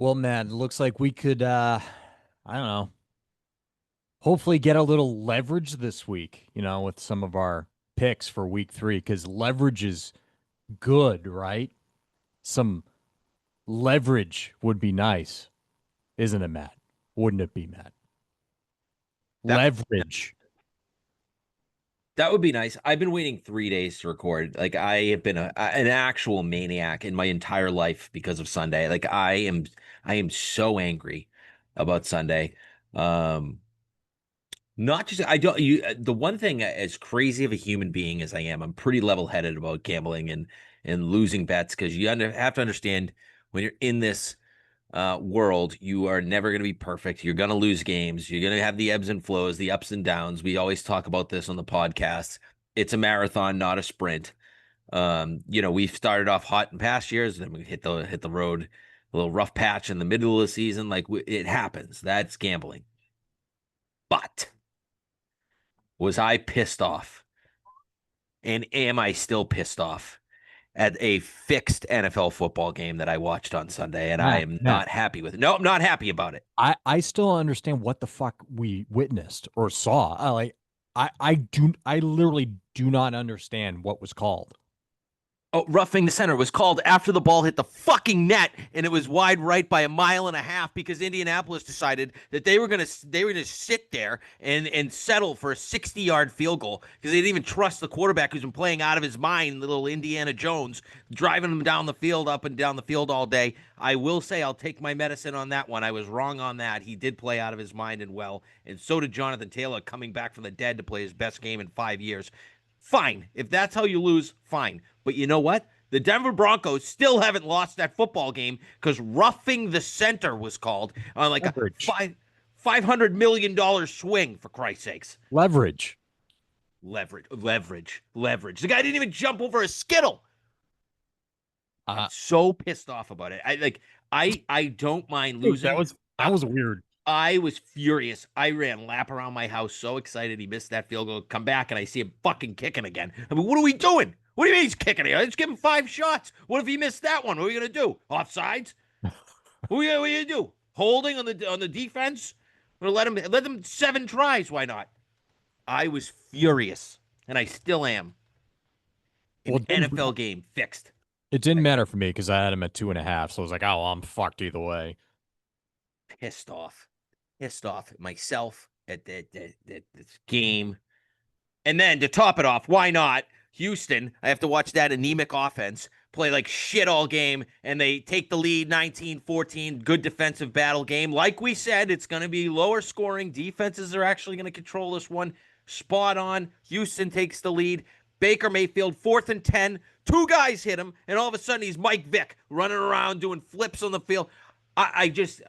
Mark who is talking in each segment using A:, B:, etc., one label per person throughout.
A: Well, man, it looks like we could I don't know, hopefully get a little leverage this week, with some of our picks for week 3 cuz leverage is good, right? Some leverage would be nice, isn't it, Matt? Wouldn't it be, Matt?
B: That
A: Leverage.
B: that would be nice. I've been waiting 3 days to record. Like I have been an actual maniac in my entire life because of Sunday. Like I am so angry about Sunday. Um, Not just I don't you the one thing as crazy of a human being as I am, I'm pretty level-headed about gambling and losing bets because have to understand when you're in this world, you are never going to be perfect. You're going to lose games. You're going to have the ebbs and flows, the ups and downs. We always talk about this on the podcast. It's a marathon, not a sprint. We've started off hot in past years, and then we hit the road, a little rough patch in the middle of the season. It happens. That's gambling. But was I pissed off? And am I still pissed off at a fixed NFL football game that I watched on Sunday? And I
A: Matt,
B: am
A: Matt,
B: not happy with it. No, I'm not happy about it.
A: I still don't understand what the fuck we witnessed or saw. I literally do not understand what was called.
B: Oh, roughing the center was called after the ball hit the fucking net, and it was wide right by a mile and a half because Indianapolis decided that they were gonna sit there and settle for a 60-yard field goal because they didn't even trust the quarterback who's been playing out of his mind, little Indiana Jones, driving him down the field, up and down the field all day. I will say I'll take my medicine on that one. I was wrong on that. He did play out of his mind and well, and so did Jonathan Taylor coming back from the dead to play his best game in 5 years. Fine. If that's how you lose, fine. But you know what? The Denver Broncos still haven't lost that football game because roughing the center was called on like a
A: Leverage.
B: $500 million swing, for Christ's sakes.
A: Leverage.
B: Leverage. The guy didn't even jump over a skittle. I'm
A: Uh,
B: so pissed off about it. I don't mind
A: Dude, that
B: losing.
A: was
B: I,
A: that was weird.
B: I was furious. I ran lap around my house so excited he missed that field goal. Come back and I see him fucking kicking again. I mean, what are we doing? What do you mean he's kicking it? Let's give him 5 shots. What if he missed that one? What are we gonna do? Offsides? What are you gonna do? Holding on the defense? Or let them 7 tries? Why not? I was furious, and I still am.
A: Well,
B: An NFL game fixed.
A: it didn't matter for me because I had him at 2.5, so I was like, oh, I'm fucked either way.
B: Pissed off. Pissed off at myself at this game. And then to top it off, why not? Houston, I have to watch that anemic offense play like shit all game, and they take the lead 19-14. Good defensive battle game. Like we said, it's going to be lower scoring. Defenses are actually going to control this one. Spot on. Houston takes the lead. Baker Mayfield, 4th and 10. 2 guys hit him, and all of a sudden he's Mike Vick running around doing flips on the field. I just,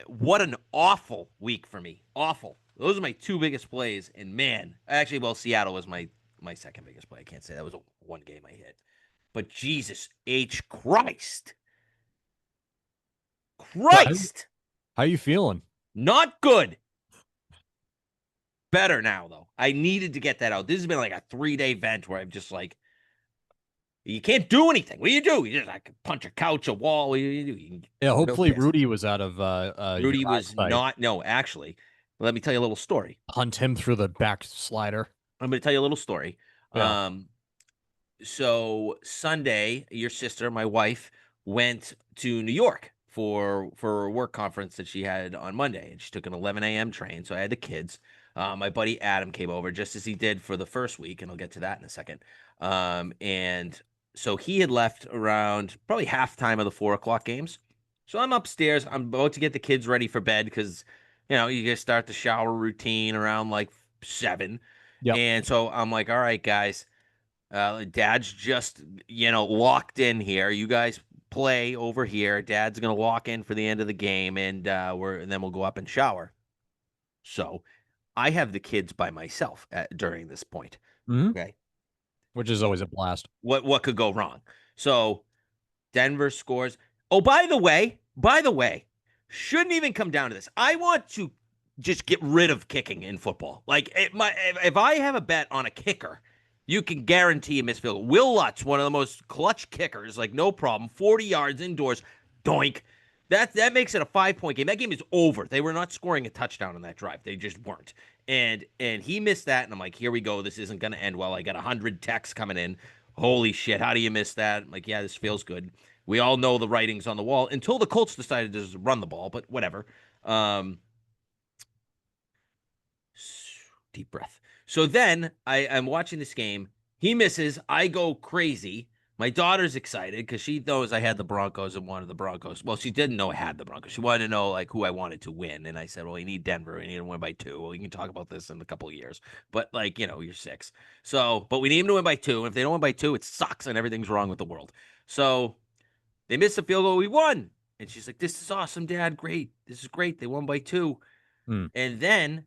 B: what an awful week for me. Awful. Those are my 2 biggest plays. And man, actually, well, Seattle was my second biggest play. I can't say that was one game I hit. But Jesus H. Christ.
A: So
B: Christ.
A: how you feeling?
B: Not good. Better now, though. I needed to get that out. This has been like a 3-day vent where I'm just like, you can't do anything. What do you do? You just like punch a couch, a wall. What do you do? You
A: Yeah,
B: real
A: hopefully
B: pissed.
A: Rudy was out of your
B: Rudy was
A: eyesight.
B: not. No, actually, let me tell you a little story.
A: Hunt him through the back slider.
B: I'm going to tell you a little story.
A: Yeah.
B: Um, so Sunday, your sister, my wife, went to New York for a work conference that she had on Monday, and she took an 11 a.m. train. So I had the kids. My buddy Adam came over just as he did for the first week, and I'll get to that in a second. And so he had left around probably halftime of the 4 o'clock games. So I'm upstairs. I'm about to get the kids ready for bed because you just start the shower routine around like 7.
A: Yep.
B: And so I'm like, all right, guys, Dad's just, locked in here. You guys play over here. Dad's gonna lock in for the end of the game, and and then we'll go up and shower. So I have the kids by myself during this point.
A: Hmm.
B: Okay,
A: Which is always a blast.
B: what could go wrong? So Denver scores. Oh, by the way, shouldn't even come down to this. I want to just get rid of kicking in football. Like if I have a bet on a kicker, you can guarantee a missed field goal. Will Lutz, one of the most clutch kickers, like no problem, 40 yards indoors, doink. That makes it a 5 point game. That game is over. They were not scoring a touchdown on that drive. They just weren't. And he missed that, and I'm like, here we go. This isn't gonna end well. I got 100 texts coming in. Holy shit! How do you miss that? I'm like, yeah, this feels good. We all know the writings on the wall until the Colts decided to just run the ball, but whatever. Um, Deep breath. So then I'm watching this game. He misses. I go crazy. My daughter's excited because she knows I had the Broncos and wanted the Broncos. Well, she didn't know I had the Broncos. She wanted to know like who I wanted to win. And I said, well, you need Denver. You need to win by 2. Well, you can talk about this in a couple of years. But like, you're 6. So, but we need them to win by 2. And if they don't win by 2, it sucks and everything's wrong with the world. So they missed the field goal. We won. And she's like, this is awesome, Dad. Great. This is great. They won by 2.
A: Hmm.
B: And then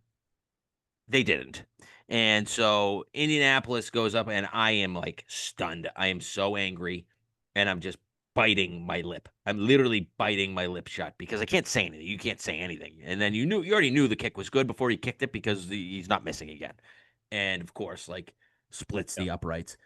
B: they didn't. And so Indianapolis goes up, and I am like stunned. I am so angry, and I'm just biting my lip. I'm literally biting my lip shut because I can't say anything. You can't say anything. And then you already knew the kick was good before he kicked it because he's not missing again. And of course, like splits
A: Yeah.
B: the uprights.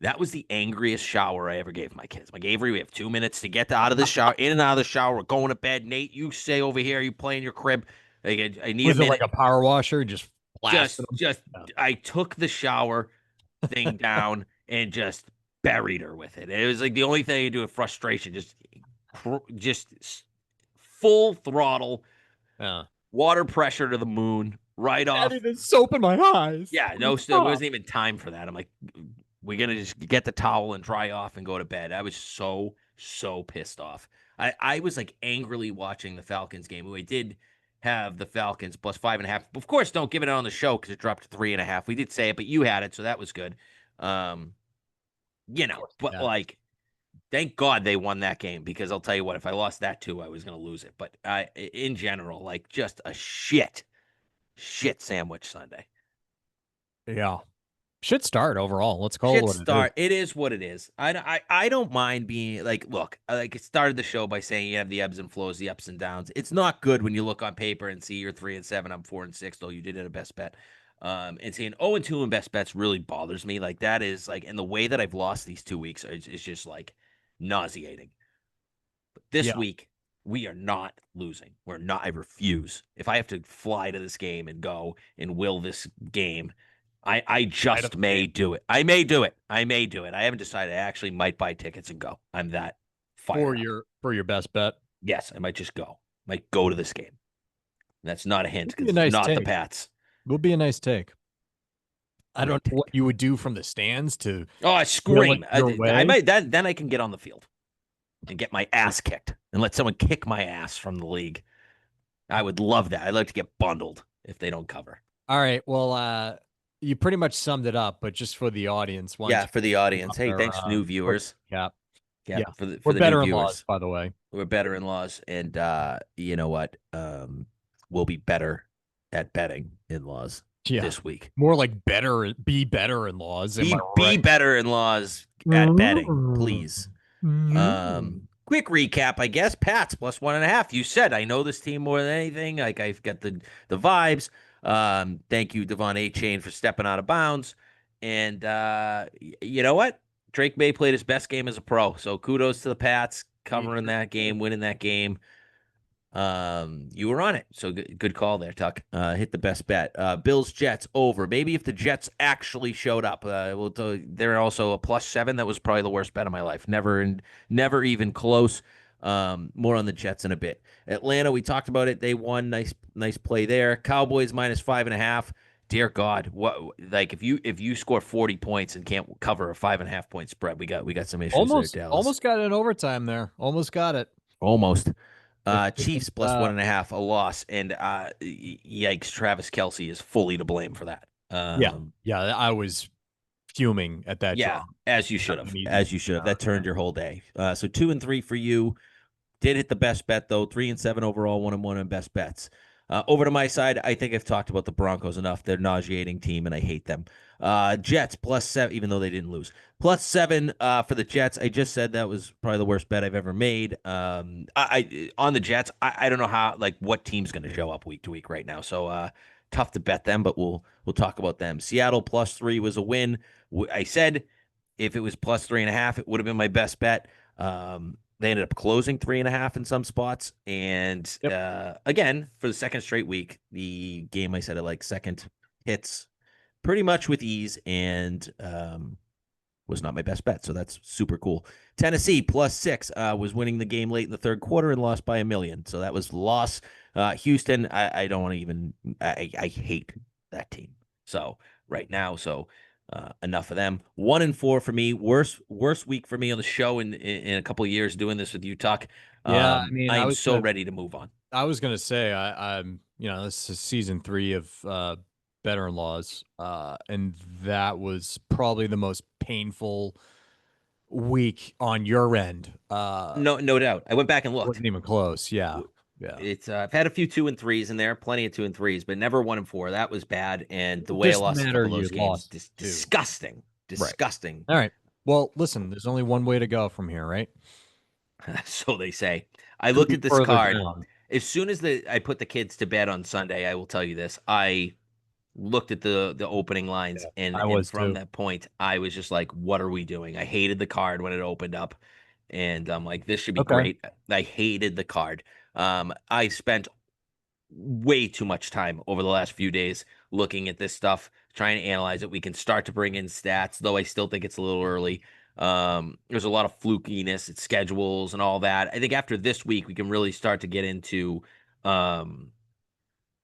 B: That was the angriest shower I ever gave my kids. Like, Avery, we have 2 minutes to get out of the shower, in and out of the shower. We're going to bed. Nate, you stay over here. You play in your crib. Like, I need a
A: Was it like
B: minute.
A: a power washer? Just blasted
B: just
A: them?
B: just
A: Yeah.
B: I took the shower thing down and just buried her with it. It was like the only thing I could do with frustration. Just full throttle,
A: Yeah.
B: water pressure to the moon, right off.
A: Daddy, there's soap in my eyes.
B: Yeah, no, there
A: Stop.
B: wasn't even time for that. I'm like, we're gonna just get the towel and dry off and go to bed. I was so pissed off. I was like angrily watching the Falcons game. We did have the Falcons plus 5.5. Of course, don't give it out on the show because it dropped to 3.5. We did say it, but you had it, so that was good. Um, but
A: Yeah.
B: like, thank God they won that game because I'll tell you what, if I lost that too, I was gonna lose it. But in general, like, just a shit sandwich Sunday.
A: Yeah. Should start overall. Let's call it
B: Shit
A: what it is.
B: start. It is what it is. I don't mind being like, look, like, it started the show by saying you have the ebbs and flows, the ups and downs. It's not good when you look on paper and see you're 3-7, I'm 4-6, though you did it a best bet. And seeing 0-2 in best bets really bothers me. Like, that is like, and the way that I've lost these 2 weeks is just like nauseating. But this
A: Yeah.
B: week, we are not losing. We're not. I refuse. If I have to fly to this game and go and will this game, I
A: Night of
B: just
A: the
B: may
A: game.
B: do it. I may do it. I may do it. I haven't decided. I actually might buy tickets and go. I'm that
A: For
B: fired up.
A: your best bet.
B: Yes, I might just go. Might go to this game. That's not a hint
A: Would be a
B: because it's
A: nice
B: not the
A: take.
B: Pats.
A: Would be a nice take. I don't
B: Great
A: know what
B: take.
A: you would do from the stands to
B: Oh, I
A: will it
B: scream.
A: your
B: I
A: way.
B: might then I can get on the field and get my ass kicked and let someone kick my ass from the league. I would love that. I'd like to get bundled if they don't cover.
A: All right. Well, you pretty much summed it up, but just for the audience, why don't
B: Yeah,
A: you
B: for the
A: sum
B: audience.
A: up
B: Hey,
A: their
B: thanks new
A: quick
B: viewers.
A: recap?
B: Yeah,
A: Yeah.
B: for
A: We're
B: the new
A: better in laws,
B: viewers.
A: by the way.
B: We're better in laws, and you know what? We'll be better at betting in laws
A: Yeah.
B: this week.
A: More like be better in laws. Am I
B: Be
A: right?
B: better in laws at betting,
A: Mm.
B: please.
A: Mm.
B: Quick recap, I guess. Pats plus 1.5. You said I know this team more than anything. Like, I've got the vibes. Thank you, Devon A. Chain, for stepping out of bounds. And you know what? Drake May played his best game as a pro. So kudos to the Pats
A: He
B: covering
A: sure
B: that
A: did.
B: game, winning that game. You were on it, so good call there, Tuck. Hit the best bet. Bills Jets over. Maybe if the Jets actually showed up, they're also a +7. That was probably the worst bet of my life. Never even close. More on the Jets in a bit. Atlanta, we talked about it. They won. Nice play there. Cowboys -5.5. Dear God, what, like, if you score 40 points and can't cover a 5.5 point spread, we got some issues there, Dallas.
A: Almost got it in overtime there. Almost got it.
B: Almost.
A: If
B: Chiefs plus 1.5, a loss, and yikes, Travis Kelce is fully to blame for that.
A: yeah. Yeah, I was fuming at that
B: Yeah,
A: drop.
B: as you should
A: Not
B: have,
A: an easy
B: as you should have. That turned your whole day. So 2-3 for you. Did hit the best bet though. 3-7 overall, 1-1 on best bets. Over to my side, I think I've talked about the Broncos enough. They're a nauseating team, and I hate them. Jets +7, even though they didn't lose. +7 for the Jets. I just said that was probably the worst bet I've ever made. I on the Jets. I don't know how, like, what team's going to show up week to week right now. So tough to bet them, but we'll talk about them. Seattle +3 was a win. I said if it was +3.5, it would have been my best bet. They ended up closing 3.5 in some spots. And
A: Yep.
B: again, for the second straight week, the game I said it like second hits pretty much with ease and was not my best bet. So that's super cool. Tennessee +6 was winning the game late in the third quarter and lost by 1 million. So that was loss. Houston, I don't want to even, I hate that team. So right now, enough of them. 1-4 for me. Worst week for me on the show in a couple of years doing this with you, Tuck.
A: Yeah, I mean,
B: I am so ready to move on.
A: I was gonna say I'm this is season 3 of Better in Laws, and that was probably the most painful week on your end.
B: No doubt. I went back and looked.
A: Wasn't even close. Yeah, yeah.
B: It's I've had a few 2-3s in there, plenty of 2-3s, but never 1-4. That was bad, and the
A: It
B: way I
A: doesn't
B: lost a
A: matter.
B: couple of
A: You
B: those games,
A: lost too.
B: disgusting,
A: Right.
B: disgusting.
A: All right. Well, listen. There's only one way to go from here, right?
B: So they say. I
A: Could
B: looked
A: be
B: at this
A: further
B: card
A: down.
B: as soon as I put the kids to bed on Sunday. I will tell you this: I looked at the opening lines,
A: Yeah,
B: and
A: I
B: and
A: was
B: from
A: too.
B: that point, I was just like, "What are we doing?" I hated the card when it opened up, and I'm like, "This should be
A: Okay.
B: great." I hated the card. I spent way too much time over the last few days looking at this stuff, trying to analyze it. We can start to bring in stats, though I still think it's a little early. There's a lot of flukiness at schedules and all that. I think after this week, we can really start to get into um,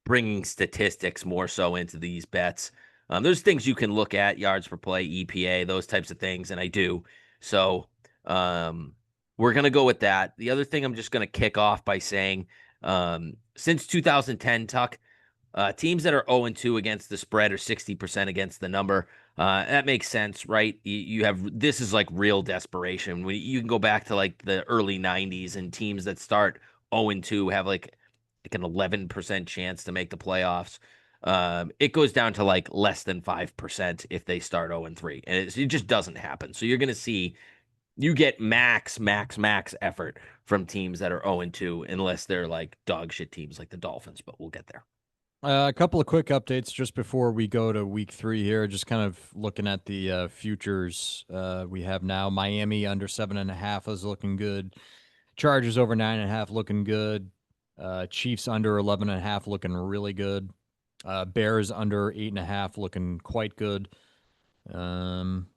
B: bringing statistics more so into these bets. There's things you can look at, yards per play, EPA, those types of things, and I do. So um, we're going to go with that. The other thing I'm just going to kick off by saying since 2010, Tuck, teams that are 0-2 against the spread or 60% against the number. That makes sense, right? You have this is like real desperation. You can go back to like the early 90s and teams that start 0-2 have like an 11% chance to make the playoffs. It goes down to like less than 5% if they start 0-3, and it just doesn't happen. So you're going to see you get max effort from teams that are 0-2 unless they're like dog shit teams like the Dolphins, but we'll get there.
A: A couple of quick updates just before we go to week 3 here. Just kind of looking at the futures we have now. Miami under 7.5 is looking good. Chargers over 9.5 looking good. Chiefs under 11.5 looking really good. Bears under 8.5 looking quite good. Um,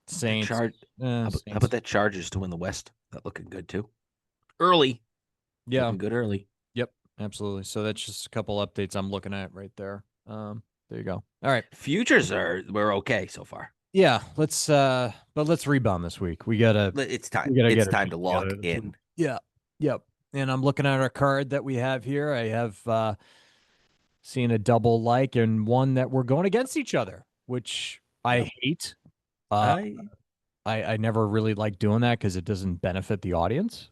B: That
A: Saints,
B: chart. How about
A: Saints.
B: that Chargers to win the West? That looking good too. Early,
A: Yeah,
B: looking good early.
A: yep, absolutely. So that's just a couple updates I'm looking at right there. There you go. All right.
B: Futures we're okay so far.
A: Yeah, but let's rebound this week. We gotta
B: It's time.
A: we gotta
B: It's
A: get our
B: time
A: shit
B: to lock
A: together.
B: in.
A: Yeah, yep. And I'm looking at our card that we have here. I have seen a double like and one that we're going against each other, which I
B: Yep.
A: hate. Uh,
B: I
A: I never really like doing that because it doesn't benefit the audience.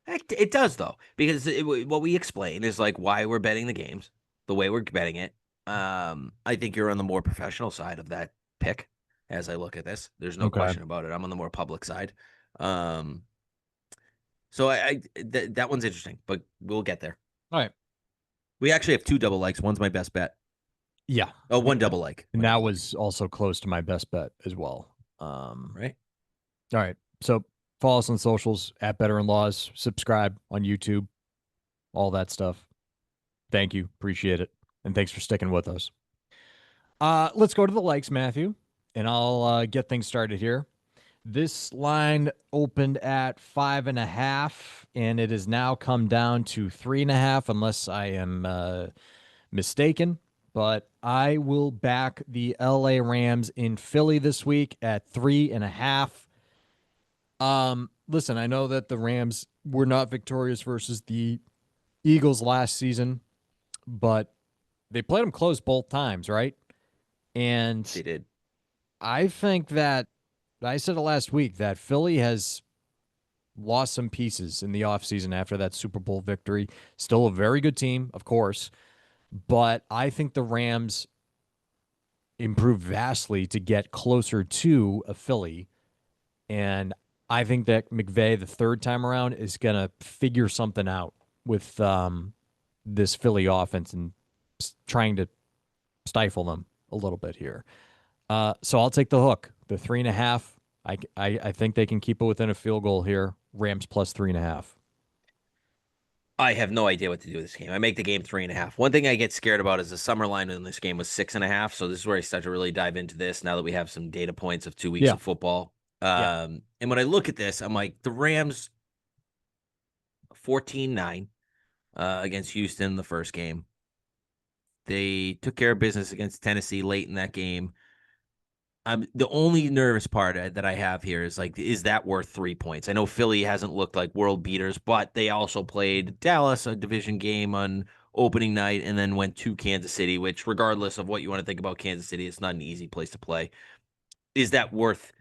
B: It does though, because what we explain is like why we're betting the games, the way we're betting it. I think you're on the more professional side of that pick. As I look at this, there's no
A: Okay.
B: question about it. I'm on the more public side. Um, so that one's interesting, but we'll get there.
A: All right.
B: We actually have two double likes. One's my best bet.
A: Yeah.
B: Oh, one double like.
A: And
B: One
A: that
B: double like.
A: was also close to my best bet as well.
B: Right.
A: All right. So follow us on socials at Better in Laws. Subscribe on YouTube. All that stuff. Thank you. Appreciate it. And thanks for sticking with us. Let's go to the likes, Matthew, and I'll get things started here. This line opened at 5.5, and it has now come down to 3.5, unless I am mistaken. But I will back the LA Rams in Philly this week at 3.5. Listen, I know that the Rams were not victorious versus the Eagles last season, but they played them close both times, right? And
B: They did.
A: I think that I said it last week that Philly has lost some pieces in the offseason after that Super Bowl victory. Still a very good team, of course, but I think the Rams improved vastly to get closer to a Philly. And I think that McVay, the third time around, is going to figure something out with this Philly offense and trying to stifle them a little bit here. So I'll take the hook, the 3.5. I think they can keep it within a field goal here. Rams plus 3.5.
B: I have no idea what to do with this game. I make the game 3.5. One thing I get scared about is the summer line in this game was 6.5. So this is where I start to really dive into this now that we have some data points of 2 weeks
A: Yeah,
B: of football.
A: yeah.
B: And when I look at this, I'm like, the Rams 14-9 against Houston in the first game. They took care of business against Tennessee late in that game. The only nervous part that I have here is like, is that worth 3 points? I know Philly hasn't looked like world beaters, but they also played Dallas, a division game on opening night, and then went to Kansas City, which, regardless of what you want to think about Kansas City, it's not an easy place to play. Is that worth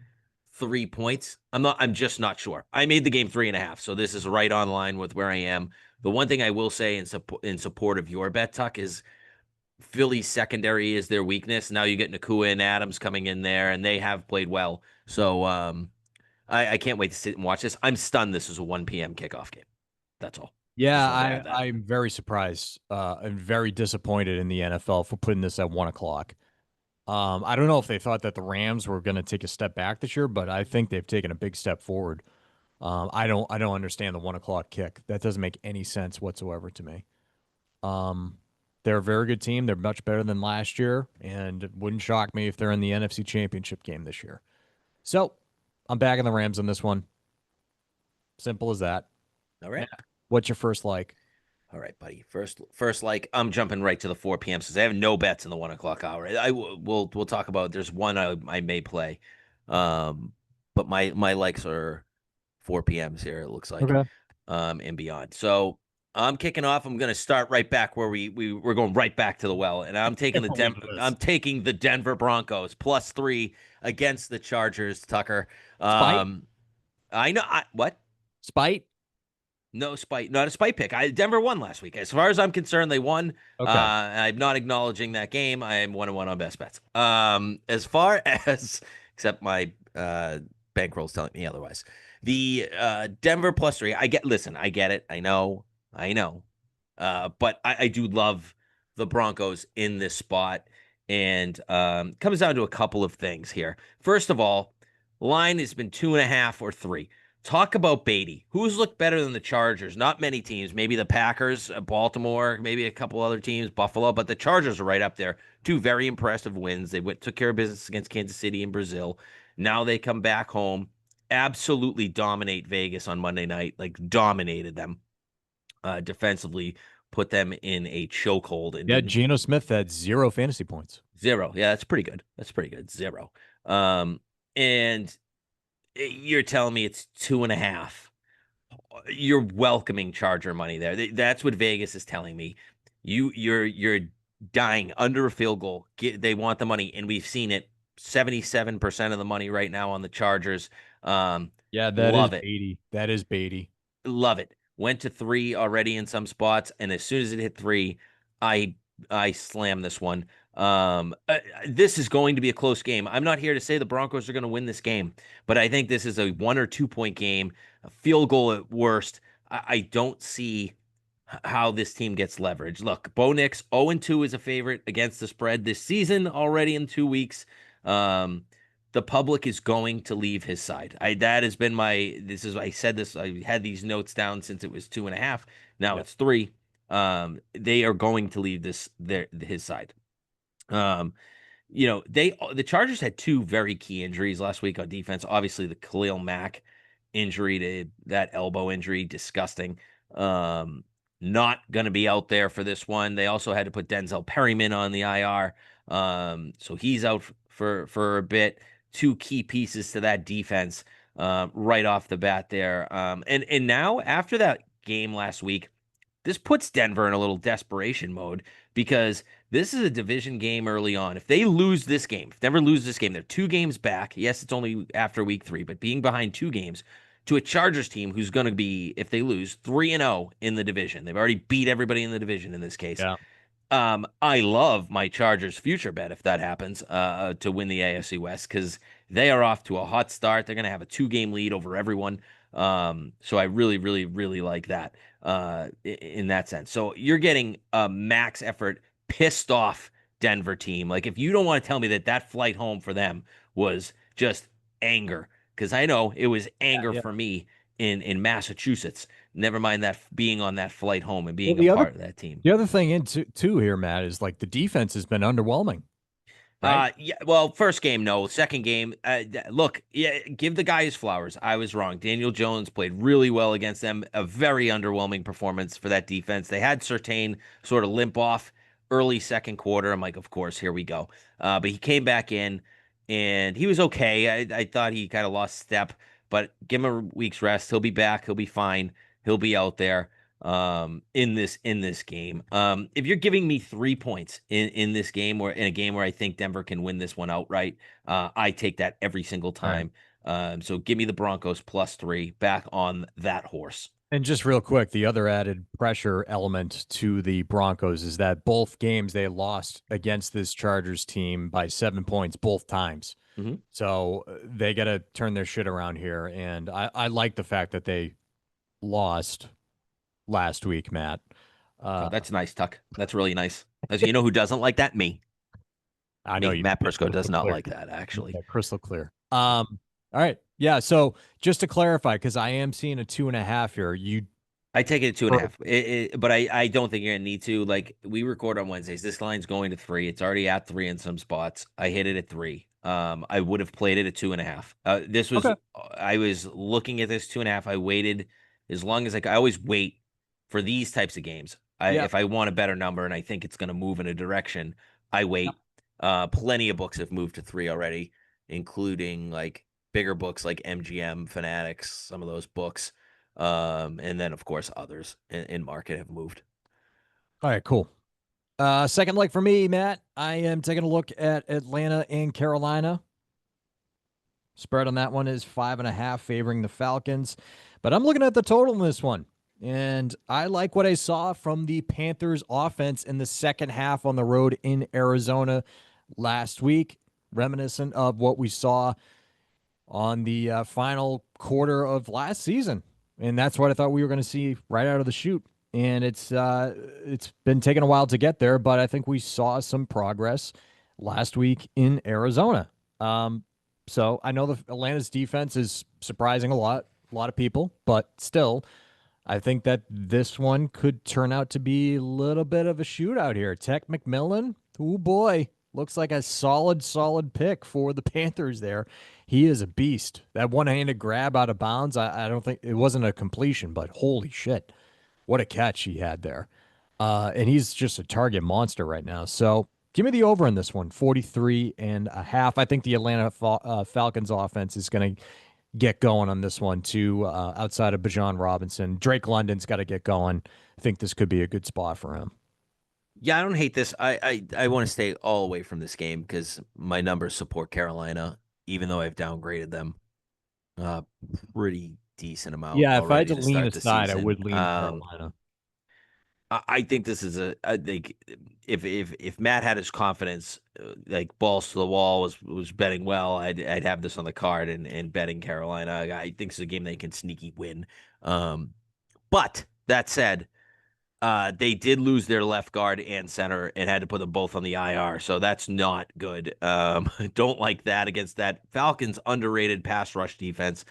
B: 3 points? I'm just not sure. I made the game 3.5, so this is right on line with where I am. The one thing I will say in support of your bet, Tuck, is Philly's secondary is their weakness. Now you get Nakua and Adams coming in there, and they have played well. So I can't wait to sit and watch this. I'm stunned this is a 1 p.m. kickoff game. That's all. Just
A: Yeah,
B: wanted to add that.
A: I'm very surprised and very disappointed in the NFL for putting this at 1 o'clock. I don't know if they thought that the Rams were going to take a step back this year, but I think they've taken a big step forward. I don't understand the 1 o'clock kick. That doesn't make any sense whatsoever to me. Um, they're a very good team. They're much better than last year, and it wouldn't shock me if they're in the NFC Championship game this year. So I'm backing the Rams on this one. Simple as that.
B: All
A: Yeah.
B: right.
A: What's your first like?
B: All right, buddy. First, like I'm jumping right to the 4 p.m. since I have no bets in the 1 o'clock hour. We'll talk about. There's one I may play, but my likes are 4 p.m.s here. It looks like,
A: Okay.
B: and beyond. So I'm kicking off. I'm going to start right back where we're going right back to the well, and
A: Can't believe this.
B: I'm taking the Denver Broncos +3 against the Chargers. Tucker.
A: Spite?
B: Um, I know. What?
A: Spite?
B: No spite, not a spite pick. Denver won last week. As far as I'm concerned, they won.
A: Okay.
B: I'm not acknowledging that game. I am 1-1 on best bets. As far as except my bankroll's telling me otherwise. The Denver +3. Listen, I get it. I know. But I do love the Broncos in this spot, and comes down to a couple of things here. First of all, line has been 2.5 or 3. Talk about Beatty. Who's looked better than the Chargers? Not many teams. Maybe the Packers, Baltimore, maybe a couple other teams, Buffalo, but the Chargers are right up there. Two very impressive wins. They took care of business against Kansas City and Brazil. Now they come back home, absolutely dominate Vegas on Monday night, like dominated them defensively, put them in a chokehold and
A: Yeah,
B: didn't
A: Geno Smith had 0 fantasy points.
B: zero. Yeah, that's pretty good. That's pretty good. Zero. And you're telling me it's 2.5. You're welcoming Charger money there. That's what Vegas is telling me. You're dying under a field goal. They want the money, and we've seen it. 77% of the money right now on the Chargers.
A: Yeah, that is
B: Love it.
A: Beatty. That is Beatty.
B: Love it. Went to 3 already in some spots, and as soon as it hit 3, I I slam this one. This is going to be a close game. I'm not here to say the Broncos are going to win this game, but I think this is a 1 or 2 point game, a field goal at worst. I don't see how this team gets leverage. Look, Bo Nix 0-2 is a favorite against the spread this season already in 2 weeks. Um, the public is going to leave his side. That has been I said this, I had these notes down since it was 2.5. Now
A: Yeah.
B: it's 3. They are going to leave his side. Um, the Chargers had two very key injuries last week on defense. Obviously, the Khalil Mack injury to that elbow injury, disgusting. Um, Not going to be out there for this one. They also had to put Denzel Perryman on the IR, so he's out for a bit. Two key pieces to that defense right off the bat there. And now after that game last week, this puts Denver in a little desperation mode because this is a division game early on. If they lose this game, if Denver loses this game, they're 2 games back. Yes, it's only after week 3, but being behind 2 games to a Chargers team who's going to be, if they lose, 3-0 in the division. They've already beat everybody in the division in this case.
A: Yeah.
B: I love my Chargers future bet if that happens to win the AFC West because they are off to a hot start. They're going to have a 2 game lead over everyone. So I really, really, really like that in that sense. So you're getting a max effort, pissed off Denver team. Like if you don't want to tell me that flight home for them was just anger, because I know it was anger
A: Yeah.
B: for me in Massachusetts. Never mind that being on that flight home and
A: Well,
B: being a part of that team.
A: the other thing into too here, Matt, is like the defense has been underwhelming, right?
B: Yeah, well, first game, no. Second game, look, yeah, give the guy his flowers. I was wrong. Daniel Jones played really well against them. A very underwhelming performance for that defense. They had Surtain sort of limp off early second quarter. I'm like, of course, here we go. But he came back in and he was okay. I thought he kind of lost step, but give him a week's rest. He'll be back. He'll be fine. He'll be out there in this game. If you're giving me 3 points in this game or in a game where I think Denver can win this one outright, I take that every single
A: All right.
B: time. So give me the Broncos +3 back on that horse.
A: And just real quick, the other added pressure element to the Broncos is that both games they lost against this Chargers team by 7 points both times.
B: Hmm.
A: So they got to turn their shit around here. And I like the fact that they lost last week, Matt.
B: Oh,
A: Uh,
B: that's nice, Tuck. That's really nice. As you know, who doesn't like that?
A: I know
B: Me.
A: you
B: Matt
A: did
B: Prisco does
A: crystal
B: not
A: clear.
B: like that, actually.
A: Yeah, crystal clear. All right. Yeah. So just to clarify, because I am seeing a 2.5 here. You
B: I take it at two and a
A: or
B: half, but I don't think you're gonna need to. Like we record on Wednesdays, this line's going to 3. It's already at 3 in some spots. I hit it at 3. I would have played it at 2.5. This was
A: okay.
B: I was looking at this 2.5. I waited as long as I always wait for these types of games.
A: Yeah.
B: If I want a better number and I think it's gonna move in a direction, I
A: Yeah.
B: wait. Plenty of books have moved to 3 already, including like bigger books like MGM Fanatics, some of those books. And then of course others in market have moved.
A: All right. Cool. Second leg for me, Matt. I am taking a look at Atlanta and Carolina. Spread on that one is 5.5, favoring the Falcons. But I'm looking at the total in this one. And I like what I saw from the Panthers offense in the second half on the road in Arizona last week, reminiscent of what we saw on the final quarter of last season, and that's what I thought we were going to see right out of the chute. And it's been taking a while to get there, but I think we saw some progress last week in Arizona. Um, so I know the Atlanta's defense is surprising a lot of people, but still, I think that this one could turn out to be a little bit of a shootout here. Tech McMillan, oh boy, looks like a solid pick for the Panthers there. He is a beast. That one-handed grab out of bounds, I don't think it wasn't a completion, but holy shit, what a catch he had there. And he's just a target monster right now. So give me the over in this one, 43.5. I think the Atlanta Falcons offense is going to get going on this one too. Outside of Bijan Robinson, Drake London's got to get going. I think this could be a good spot for him.
B: Yeah, I don't hate this. I want to stay all away from this game because my numbers support Carolina, even though I've downgraded them uh pretty decent amount
A: Yeah, if I had
B: already
A: to
B: to
A: lean
B: start the
A: aside, I
B: season.
A: would lean Carolina.
B: I think this is I think if Matt had his confidence, like balls to the wall was betting well, I'd have this on the card and betting Carolina. I think it's a game they can sneaky win. Um, but that said, they did lose their left guard and center and had to put them both on the IR, so that's not good. Don't like that against that Falcons underrated pass rush defense.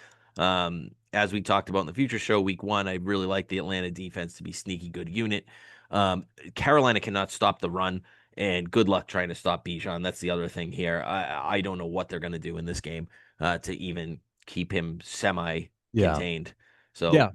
B: As we talked about in the future show, week 1, I really like the Atlanta defense to be sneaky good unit. Carolina cannot stop the run, and good luck trying to stop Bijan. That's the other thing here. I don't know what they're going to do in this game to even keep him semi
A: Yeah,
B: contained. So
A: yeah.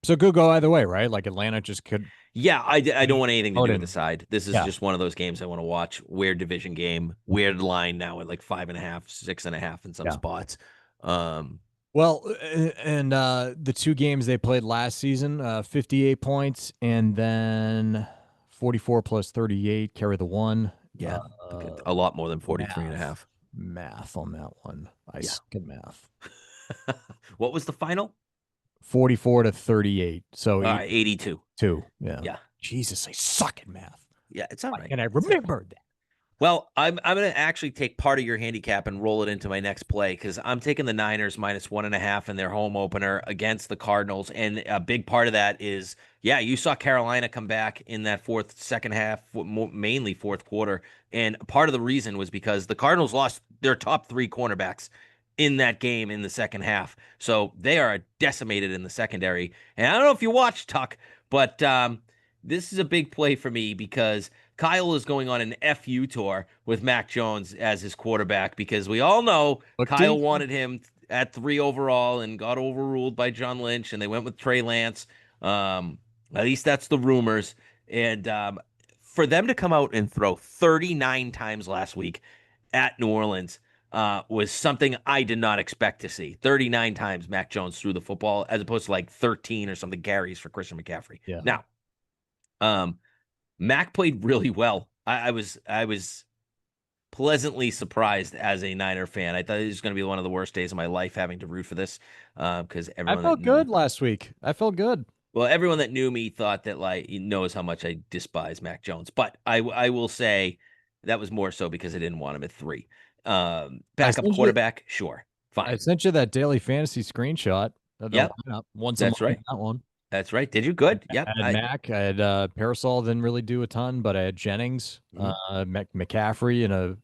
A: So could go either way, right? Like Atlanta just could
B: yeah, I don't want anything to
A: out
B: do with the
A: and
B: side. This is
A: yeah,
B: just one of those games I want to watch. Weird division game, weird line now at like 5.5, 6.5 in some
A: yeah.
B: spots. Um,
A: Well, and the two games they played last season, 58 points, and then 44 plus 38, carry the one.
B: yeah,
A: Uh,
B: a lot more than 43 and a
A: math,
B: half.
A: math on that one. I
B: Yeah.
A: suck at math.
B: What was the final?
A: 44 to 38. So
B: 82.
A: 82. Yeah.
B: Yeah.
A: Jesus, I suck at math.
B: Yeah, it's all
A: Why
B: right.
A: can't I
B: It's all right.
A: remember that?
B: Well, I'm going to actually take part of your handicap and roll it into my next play because I'm taking the Niners -1.5 in their home opener against the Cardinals, and a big part of that is, yeah, you saw Carolina come back in that second half, mainly fourth quarter, and part of the reason was because the Cardinals lost their top 3 cornerbacks in that game in the second half. So they are decimated in the secondary. And I don't know if you watched Tuck, but this is a big play for me because Kyle is going on an FU tour with Mac Jones as his quarterback because we all know
A: Look
B: Kyle
A: deep.
B: wanted him at 3 overall and got overruled by John Lynch, and they went with Trey Lance. Um, at least that's the rumors. And for them to come out and throw 39 times last week at New Orleans was something I did not expect to see. 39 times Mac Jones threw the football as opposed to like 13 or something carries for Christian McCaffrey.
A: Yeah.
B: Now, um, Mac played really well. I was pleasantly surprised as a Niner fan. I thought it was going to be one of the worst days of my life having to root for this because
A: I
B: everyone that
A: felt good last week. I felt good.
B: everyone that knew me thought that like he knows how much I despise Mac Jones. But I will say that was more so because I didn't want him at 3.
A: I
B: Backup
A: sent you
B: quarterback, sure,
A: I
B: fine.
A: sent you that daily fantasy screenshot of the
B: Yep,
A: lineup once a
B: that's
A: month.
B: right.
A: That one.
B: That's right. Did you good?
A: I
B: Yep.
A: had
B: I
A: Mac. I had Parasol. Didn't really do a ton, but I had Jennings,
B: mhm.
A: McCaffrey, and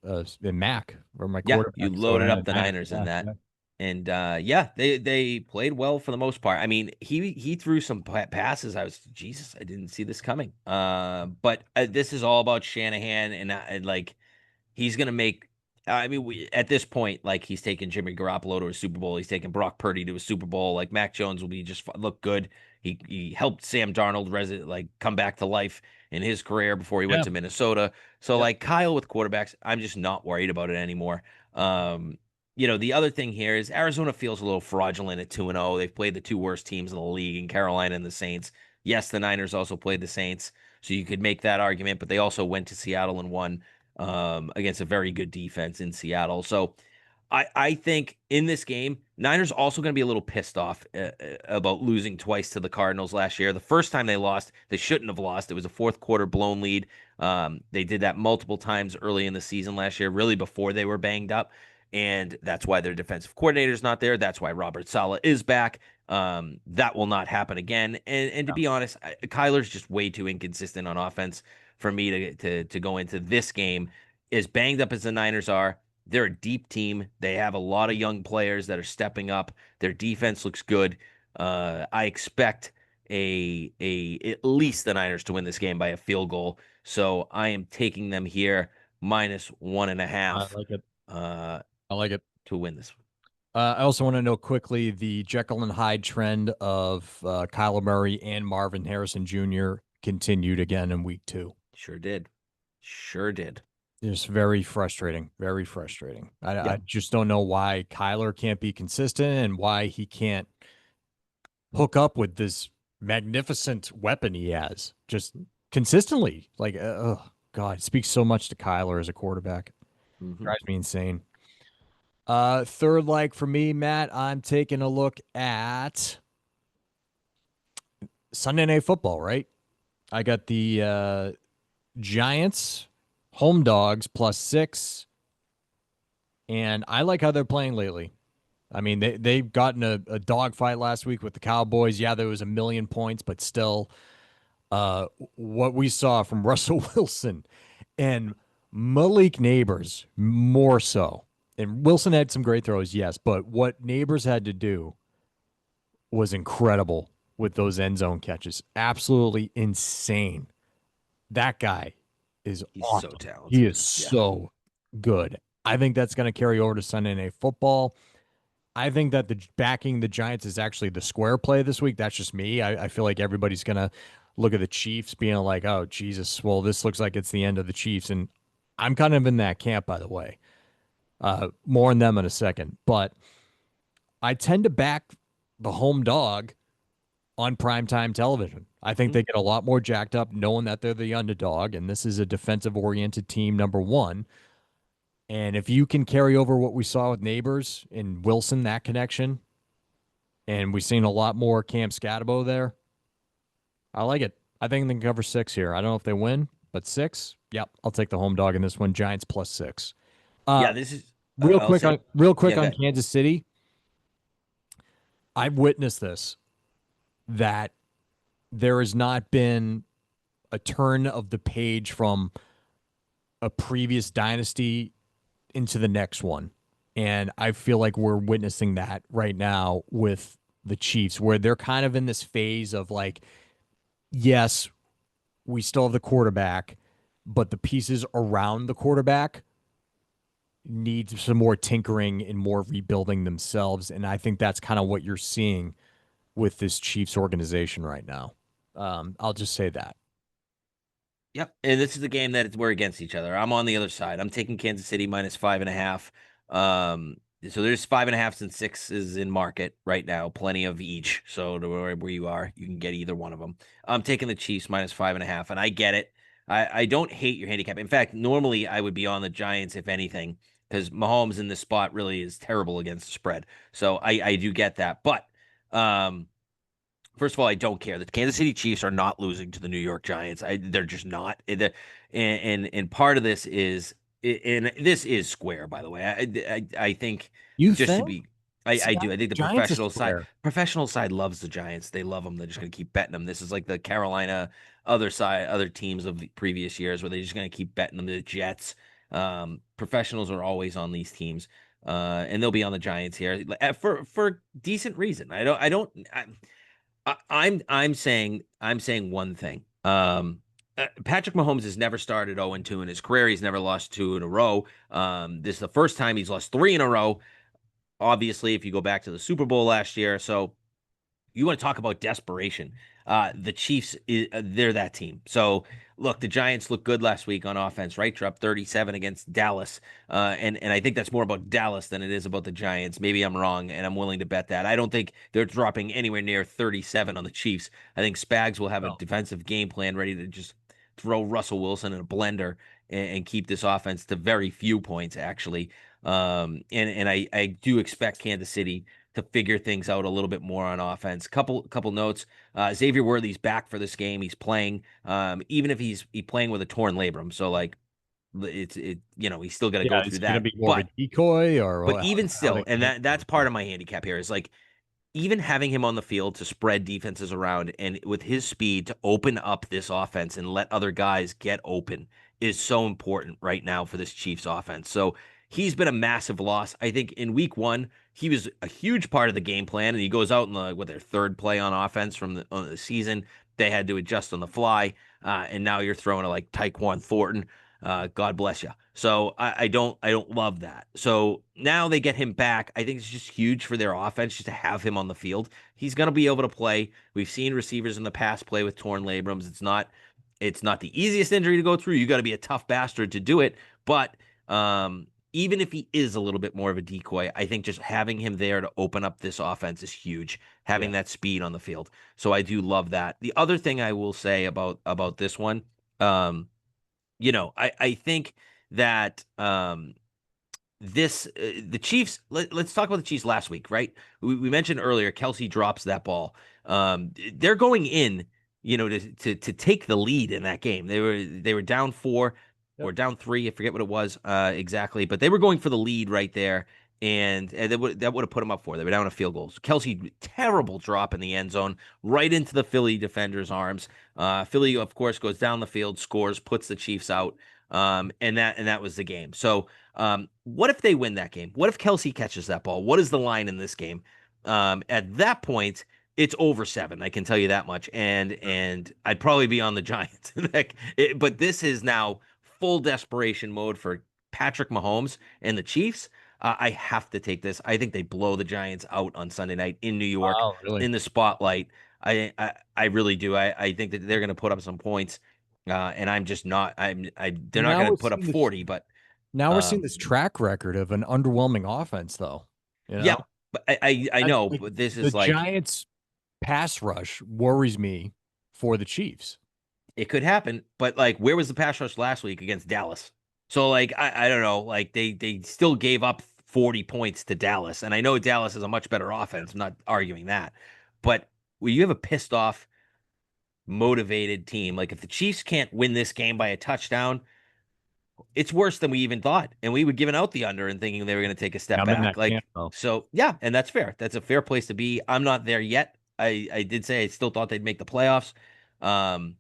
A: and Mac for my
B: Yeah, you
A: quarterback. So I
B: loaded
A: had
B: up
A: a
B: the
A: Niner
B: Niners in
A: stack.
B: that.
A: Yeah.
B: And yeah, they played well for the most part. I mean, he threw some passes. I was Jesus, I didn't see this coming. But this is all about Shanahan and like he's gonna make. I mean, at this point, like he's taking Jimmy Garoppolo to a Super Bowl. He's taking Brock Purdy to a Super Bowl. Like Mac Jones will be just look good. He helped Sam Darnold like come back to life in his career before he went
A: Yeah.
B: to Minnesota. So
A: Yep.
B: like Kyle with quarterbacks, I'm just not worried about it anymore. Um, the other thing here is Arizona feels a little fraudulent at 2-0. They've played the two worst teams in the league in Carolina and the Saints. Yes, the Niners also played the Saints, so you could make that argument, but they also went to Seattle and won against a very good defense in Seattle. So I think in this game, Niners also going to be a little pissed off about losing twice to the Cardinals last year. The first time they lost, they shouldn't have lost. It was a fourth quarter blown lead. They did that multiple times early in the season last year, really before they were banged up. And that's why their defensive coordinator is not there. That's why Robert Saleh is back. That will not happen again. And to be honest, Kyler's just way too inconsistent on offense for me to go into this game. As banged up as the Niners are, they're a deep team. They have a lot of young players that are stepping up. Their defense looks good. I expect a at least the Niners to win this game by a field goal. So I am taking them here minus one and a
A: I
B: half
A: like it.
B: uh,
A: I like it.
B: to win this.
A: I also want to know quickly the Jekyll and Hyde trend of Kyler Murray and Marvin Harrison Jr. continued again in week 2.
B: Sure did. Sure did.
A: It's very frustrating. Very frustrating. I
B: Yep.
A: just don't know why Kyler can't be consistent and why he can't hook up with this magnificent weapon he has just consistently. Like, oh, God, it speaks so much to Kyler as a quarterback.
B: Hmm.
A: Drives me insane. Third leg for me, Matt, I'm taking a look at Sunday Night Football, right? I got the Giants home dogs +6, and I like how they're playing lately. I mean, they've gotten a dogfight last week with the Cowboys. Yeah, there was a million points, but still, what we saw from Russell Wilson and Malik Neighbors more so. And Wilson had some great throws, yes, but what Neighbors had to do was incredible with those end zone catches. Absolutely insane. That guy is
B: He's so
A: awesome. He
B: talented.
A: is
B: Yeah.
A: so good. I think that's going to carry over to Sunday Night Football. I think that the backing the Giants is actually the square play this week. That's just me. I feel like everybody's going to look at the Chiefs being like, oh, Jesus, well, this looks like it's the end of the Chiefs. And I'm kind of in that camp, by the way. More on them in a second. But I tend to back the home dog on primetime television. I think
B: Mhm.
A: they get a lot more jacked up knowing that they're the underdog, and this is a defensive oriented team, number one. And if you can carry over what we saw with Neighbors and Wilson, that connection, and we've seen a lot more Cam Scatabo there, I like it. I think they can cover 6 here. I don't know if they win, but 6, yep, I'll take the home dog in this one. Giants +6. Uh,
B: Yeah, this is
A: real
B: I'll
A: quick
B: say
A: on real quick
B: yeah,
A: on
B: good.
A: Kansas City. I've witnessed this that there has not been a turn of the page from a previous dynasty into the next one. And I feel like we're witnessing that right now with the Chiefs, where they're kind of in this phase of like, yes, we still have the quarterback, but the pieces around the quarterback need some more tinkering and more rebuilding themselves. And I think that's kind of what you're seeing with this Chiefs organization right now. I'll just say that.
B: Yep. And this is the game that we're against each other. I'm on the other side. I'm taking Kansas City minus 5.5. So there's 5.5s and sixes in market right now, plenty of each. So to where you are, you can get either one of them. I'm taking the Chiefs minus 5.5, and I get it. I don't hate your handicap. In fact, normally I would be on the Giants if anything, because Mahomes in this spot really is terrible against the spread. So I do get that. But first of all, I don't care. The Kansas City Chiefs are not losing to the New York Giants. They're just not. And part of this is, and this is square, by the way. I think
A: You
B: just to
A: think?
B: be,
A: See,
B: I do. I think the
A: Giants is square.
B: professional side loves the Giants. They love them. They're just going to keep betting them. This is like the Carolina other side, other teams of the previous years where they're just going to keep betting them. The Jets. Professionals are always on these teams. And they'll be on the Giants here for decent reason. I'm saying one thing. Patrick Mahomes has never started 0-2 in his career. He's never lost two in a row. This is the first time he's lost three in a row. Obviously, if you go back to the Super Bowl last year, so you want to talk about desperation. The Chiefs, they're that team. So, look, the Giants look good last week on offense, right? Dropped 37 against Dallas. And I think that's more about Dallas than it is about the Giants. Maybe I'm wrong, and I'm willing to bet that. I don't think they're dropping anywhere near 37 on the Chiefs. I think Spags will have a
A: No.
B: defensive game plan ready to just throw Russell Wilson in a blender and keep this offense to very few points, actually. And I do expect Kansas City to figure things out a little bit more on offense. Couple notes. Xavier Worthy's back for this game. He's playing, even if he's playing with a torn labrum. So like he's still got to go
A: Yeah,
B: through
A: is it going to
B: that.
A: be more of a
B: But
A: decoy or
B: but
A: how,
B: even
A: how they
B: still, and
A: can
B: that's part of my handicap here is like even having him on the field to spread defenses around and with his speed to open up this offense and let other guys get open is so important right now for this Chiefs offense. So he's been a massive loss. I think in week one, he was a huge part of the game plan, and he goes out in their third play on offense from the season. They had to adjust on the fly, and now you're throwing to like Tyquan Thornton. God bless you. So I don't love that. So now they get him back. I think it's just huge for their offense just to have him on the field. He's going to be able to play. We've seen receivers in the past play with torn labrums. It's not the easiest injury to go through. You got to be a tough bastard to do it. But even if he is a little bit more of a decoy, I think just having him there to open up this offense is huge.
A: Yeah.
B: Having that speed on the field. So I do love that. The other thing I will say about this one, um, I think that the Chiefs. Let's talk about the Chiefs last week, right? We mentioned earlier Kelsey drops that ball. They're going in, to take the lead in that game. They were down four
A: Yep.
B: or down three. I forget what it was exactly, but they were going for the lead right there. And that would have put them up four. They were down a field goal. So Kelsey, terrible drop in the end zone, right into the Philly defender's arms. Philly, of course, goes down the field, scores, puts the Chiefs out, and that was the game. So, what if they win that game? What if Kelsey catches that ball? What is the line in this game? At that point, it's over 7. I can tell you that much. And I'd probably be on the Giants. But this is now full desperation mode for Patrick Mahomes and the Chiefs. I have to take this. I think they blow the Giants out on Sunday night in New York
A: Wow, really?
B: in the spotlight. I really do. I think that they're going to put up some points, and I'm just not. They're not
A: Now
B: going
A: we're
B: to put up
A: seeing this.
B: 40, but
A: Now we're seeing
B: um,
A: this track record of an underwhelming offense, though. You
B: yeah,
A: know,
B: but I know,
A: like
B: but this
A: the
B: is like
A: Giants' pass rush worries me for the Chiefs.
B: it could happen. But like, where was the pass rush last week against Dallas? So like, I don't know. Like they still gave up 40 points to Dallas, and I know Dallas is a much better offense. I'm not arguing that, but when you have a pissed off, motivated team, like if the Chiefs can't win this game by a touchdown, it's worse than we even thought. And we were giving out the under and thinking they were going to take a
A: Yeah,
B: step
A: I'm in
B: back.
A: that camp
B: Like,
A: though.
B: so yeah, and that's fair. That's a fair place to be. I'm not there yet. I did say I still thought they'd make the playoffs. Um,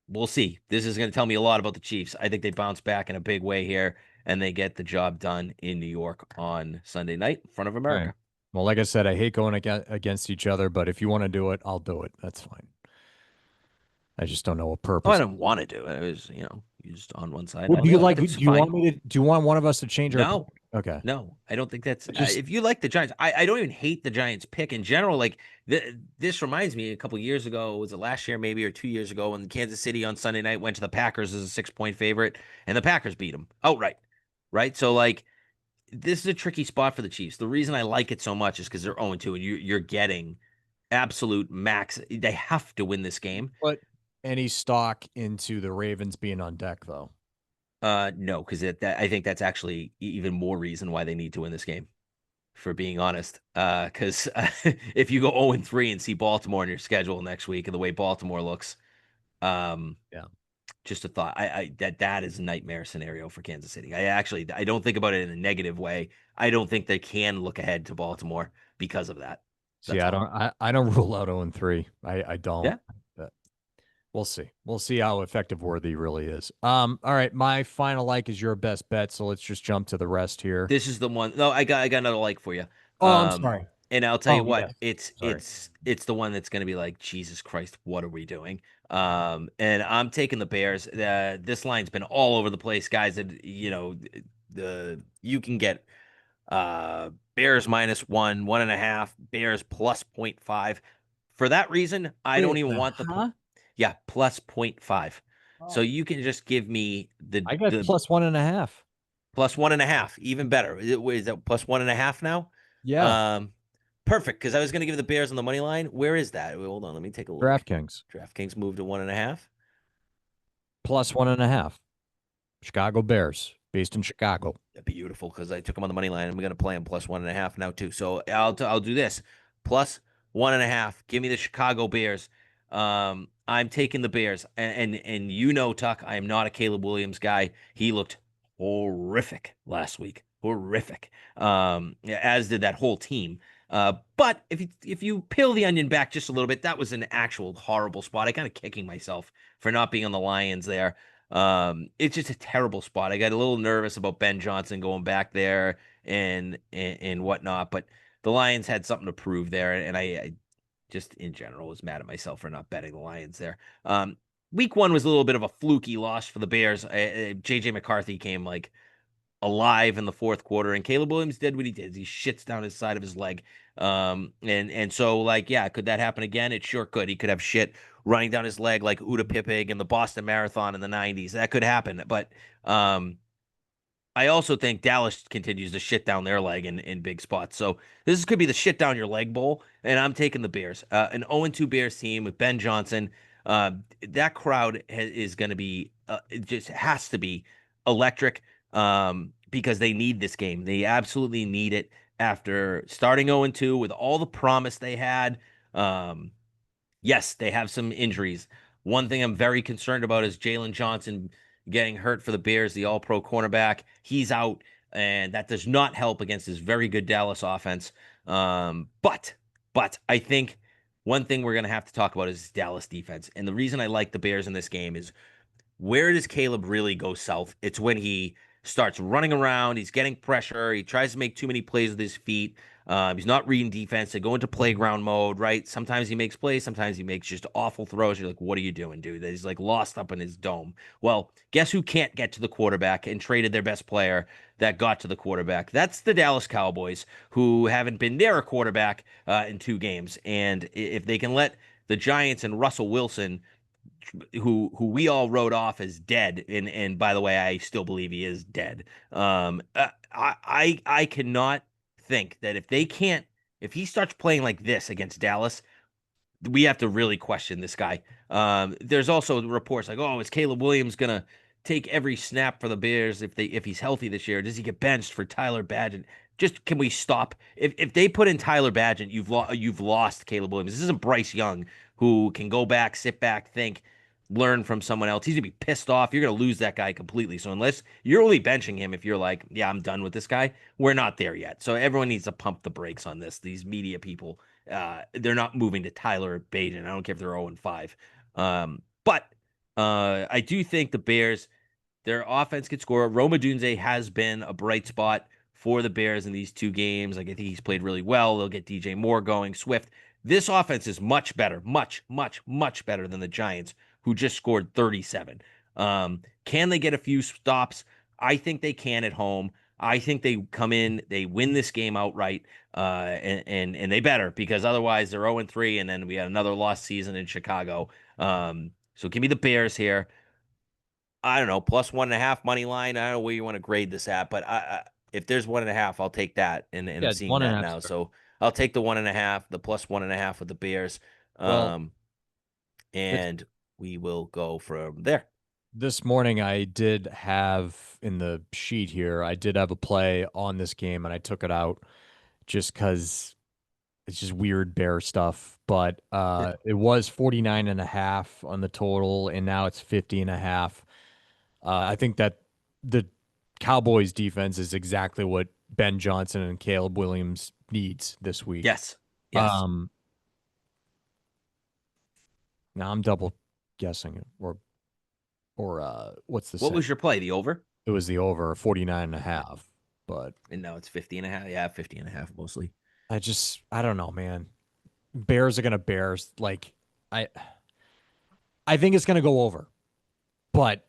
B: we'll see. This is going to tell me a lot about the Chiefs. I think they bounce back in a big way here. and they get the job done in New York on Sunday night in front of
A: All right.
B: America.
A: Well, like I said, I hate going against each other, but if you want to do it, I'll do it. That's fine. I just don't know what
B: Oh, I
A: purpose.
B: didn't want to do it. It was, you just on one side and
A: Well,
B: on
A: do
B: the
A: you
B: other.
A: like?
B: It's
A: Do you
B: fine.
A: want me to? Do you want one of us to change our pick?
B: No,
A: Okay.
B: no, I don't think that's.
A: Just
B: If you like the Giants, I don't even hate the Giants pick in general. Like this reminds me a couple years ago, was it last year maybe or 2 years ago when Kansas City on Sunday night went to the Packers as a 6 point favorite and the Packers beat them outright. Right. So like this is a tricky spot for the Chiefs. The reason I like it so much is because they're 0-2 and you're getting absolute max. They have to win this game.
A: put any stock into the Ravens being on deck, though.
B: No, because I think that's actually even more reason why they need to win this game. For being honest. Because if you go 0-3 and see Baltimore on your schedule next week and the way Baltimore looks, um,
A: Yeah.
B: just a thought. That is a nightmare scenario for Kansas City. I don't think about it in a negative way. I don't think they can look ahead to Baltimore because of that.
A: See,
B: That's
A: I
B: all.
A: don't. I don't rule out 0-3. I don't.
B: Yeah.
A: But we'll see. We'll see how effective Worthy really is. All right. My final like is your best bet. So let's just jump to the rest here.
B: This is the one. No, I got another like for you.
A: Oh, I'm
B: Um,
A: sorry.
B: and I'll tell you
A: Oh,
B: what,
A: yes.
B: it's
A: Sorry.
B: it's it's the one that's going to be like, Jesus Christ, what are we doing? And I'm taking the Bears. This line's been all over the place, guys. And the you can get Bears -1, 1.5, Bears plus point 0.5. For that reason, I don't
A: Wait,
B: even
A: the
B: want the
A: huh?
B: yeah, plus point 0.5. So
A: Oh,
B: you can just give me the
A: I got
B: the
A: plus 1.5.
B: plus 1.5, even better. Is that plus 1.5 now?
A: Yeah.
B: Um, Perfect. Because I was going to give the Bears on the money line. Where is that? Hold on, let me take a look.
A: DraftKings
B: DraftKings moved to 1.5.
A: plus 1.5. Chicago Bears, based in Chicago.
B: Beautiful, because I took them on the money line. I'm going to play them plus 1.5 now too. So I'll do this plus 1.5. Give me the Chicago Bears. I'm taking the Bears, and Tuck, I am not a Caleb Williams guy. He looked horrific last week, horrific. As did that whole team. But if you peel the onion back just a little bit, that was an actual horrible spot. I kind of kicking myself for not being on the Lions there. It's just a terrible spot. I got a little nervous about Ben Johnson going back there and whatnot, but the Lions had something to prove there, and I just in general was mad at myself for not betting the Lions there. Week 1 was a little bit of a fluky loss for the Bears. JJ McCarthy came like alive in the fourth quarter, and Caleb Williams did what he did. He shits down his side of his leg. And so like, yeah, could that happen again? It sure could. He could have shit running down his leg like Uda Pippig in the Boston Marathon in the 90s. That could happen. But I also think Dallas continues to shit down their leg in big spots. So this could be the shit down your leg bowl, and I'm taking the Bears. An 0-2 Bears team with Ben Johnson. Uh, that crowd is going to be, it just has to be electric because they need this game. They absolutely need it after starting 0-2 with all the promise they had. Um, Yes, they have some injuries. One thing I'm very concerned about is Jalen Johnson getting hurt for the Bears, the all pro cornerback. He's out, and that does not help against this very good Dallas offense. But I think one thing we're going to have to talk about is Dallas defense. And the reason I like the Bears in this game is where does Caleb really go south? It's when he starts running around, he's getting pressure, he tries to make too many plays with his feet. He's not reading defense. They go into playground mode, right? Sometimes he makes plays, sometimes he makes just awful throws. You're like, what are you doing, dude? He's like lost up in his dome. Well, guess who can't get to the quarterback and traded their best player that got to the quarterback? That's the Dallas Cowboys, who haven't been near a quarterback in 2 games. And if they can let the Giants and Russell Wilson who we all wrote off as dead, and by the way, I still believe he is dead. I cannot think that if he starts playing like this against Dallas, we have to really question this guy. There's also reports like, oh, is Caleb Williams gonna take every snap for the Bears if he's healthy this year? Does he get benched for Tyler Badgett? Just can we stop? If they put in Tyler Badgett, you've lost Caleb Williams. This isn't Bryce Young who can go back, sit back, think, learn from someone else. He's gonna be pissed off. You're gonna lose that guy completely. So unless you're only benching him if you're like, yeah, I'm done with this guy, we're not there yet. So everyone needs to pump the brakes on this. These media people they're not moving to Tyler Baden. I don't care if they're 0-5. But I do think the Bears Their offense can score. Roma Dunze has been a bright spot for the Bears in these two games. Like I think he's played really well. They'll get DJ Moore going. Swift. This offense is much better, much better than the Giants, who just scored 37. Can they get a few stops? I think they can at home. I think they come in, they win this game outright, and they better because otherwise they're 0-3, and then we had another lost season in Chicago. So give me the Bears here. I don't know, plus 1.5 money line. I don't know where you want to grade this at, but if there's 1.5, I'll take that. And I'm
A: Yeah,
B: seeing
A: one and a
B: that
A: half.
B: now. So I'll take the 1.5, the plus 1.5 with the Bears.
A: Well,
B: Um,
A: this
B: and we will go from there.
A: this morning I did have in the sheet here, I did have a play on this game and I took it out just because it's just weird bear stuff. But it was 49 and a half on the total, and now it's 50 and a half. I think that the Cowboys defense is exactly what Ben Johnson and Caleb Williams needs this week.
B: Yes. Yes.
A: Um, Now I'm double guessing it, or what's the
B: What
A: say?
B: was your play? The over?
A: It was the over 49 and a
B: Yeah.
A: half. But
B: And now it's 50 and a half. Yeah, 50 and a half mostly.
A: I don't know, man. Bears are gonna Bears. Like I I think it's gonna go over, but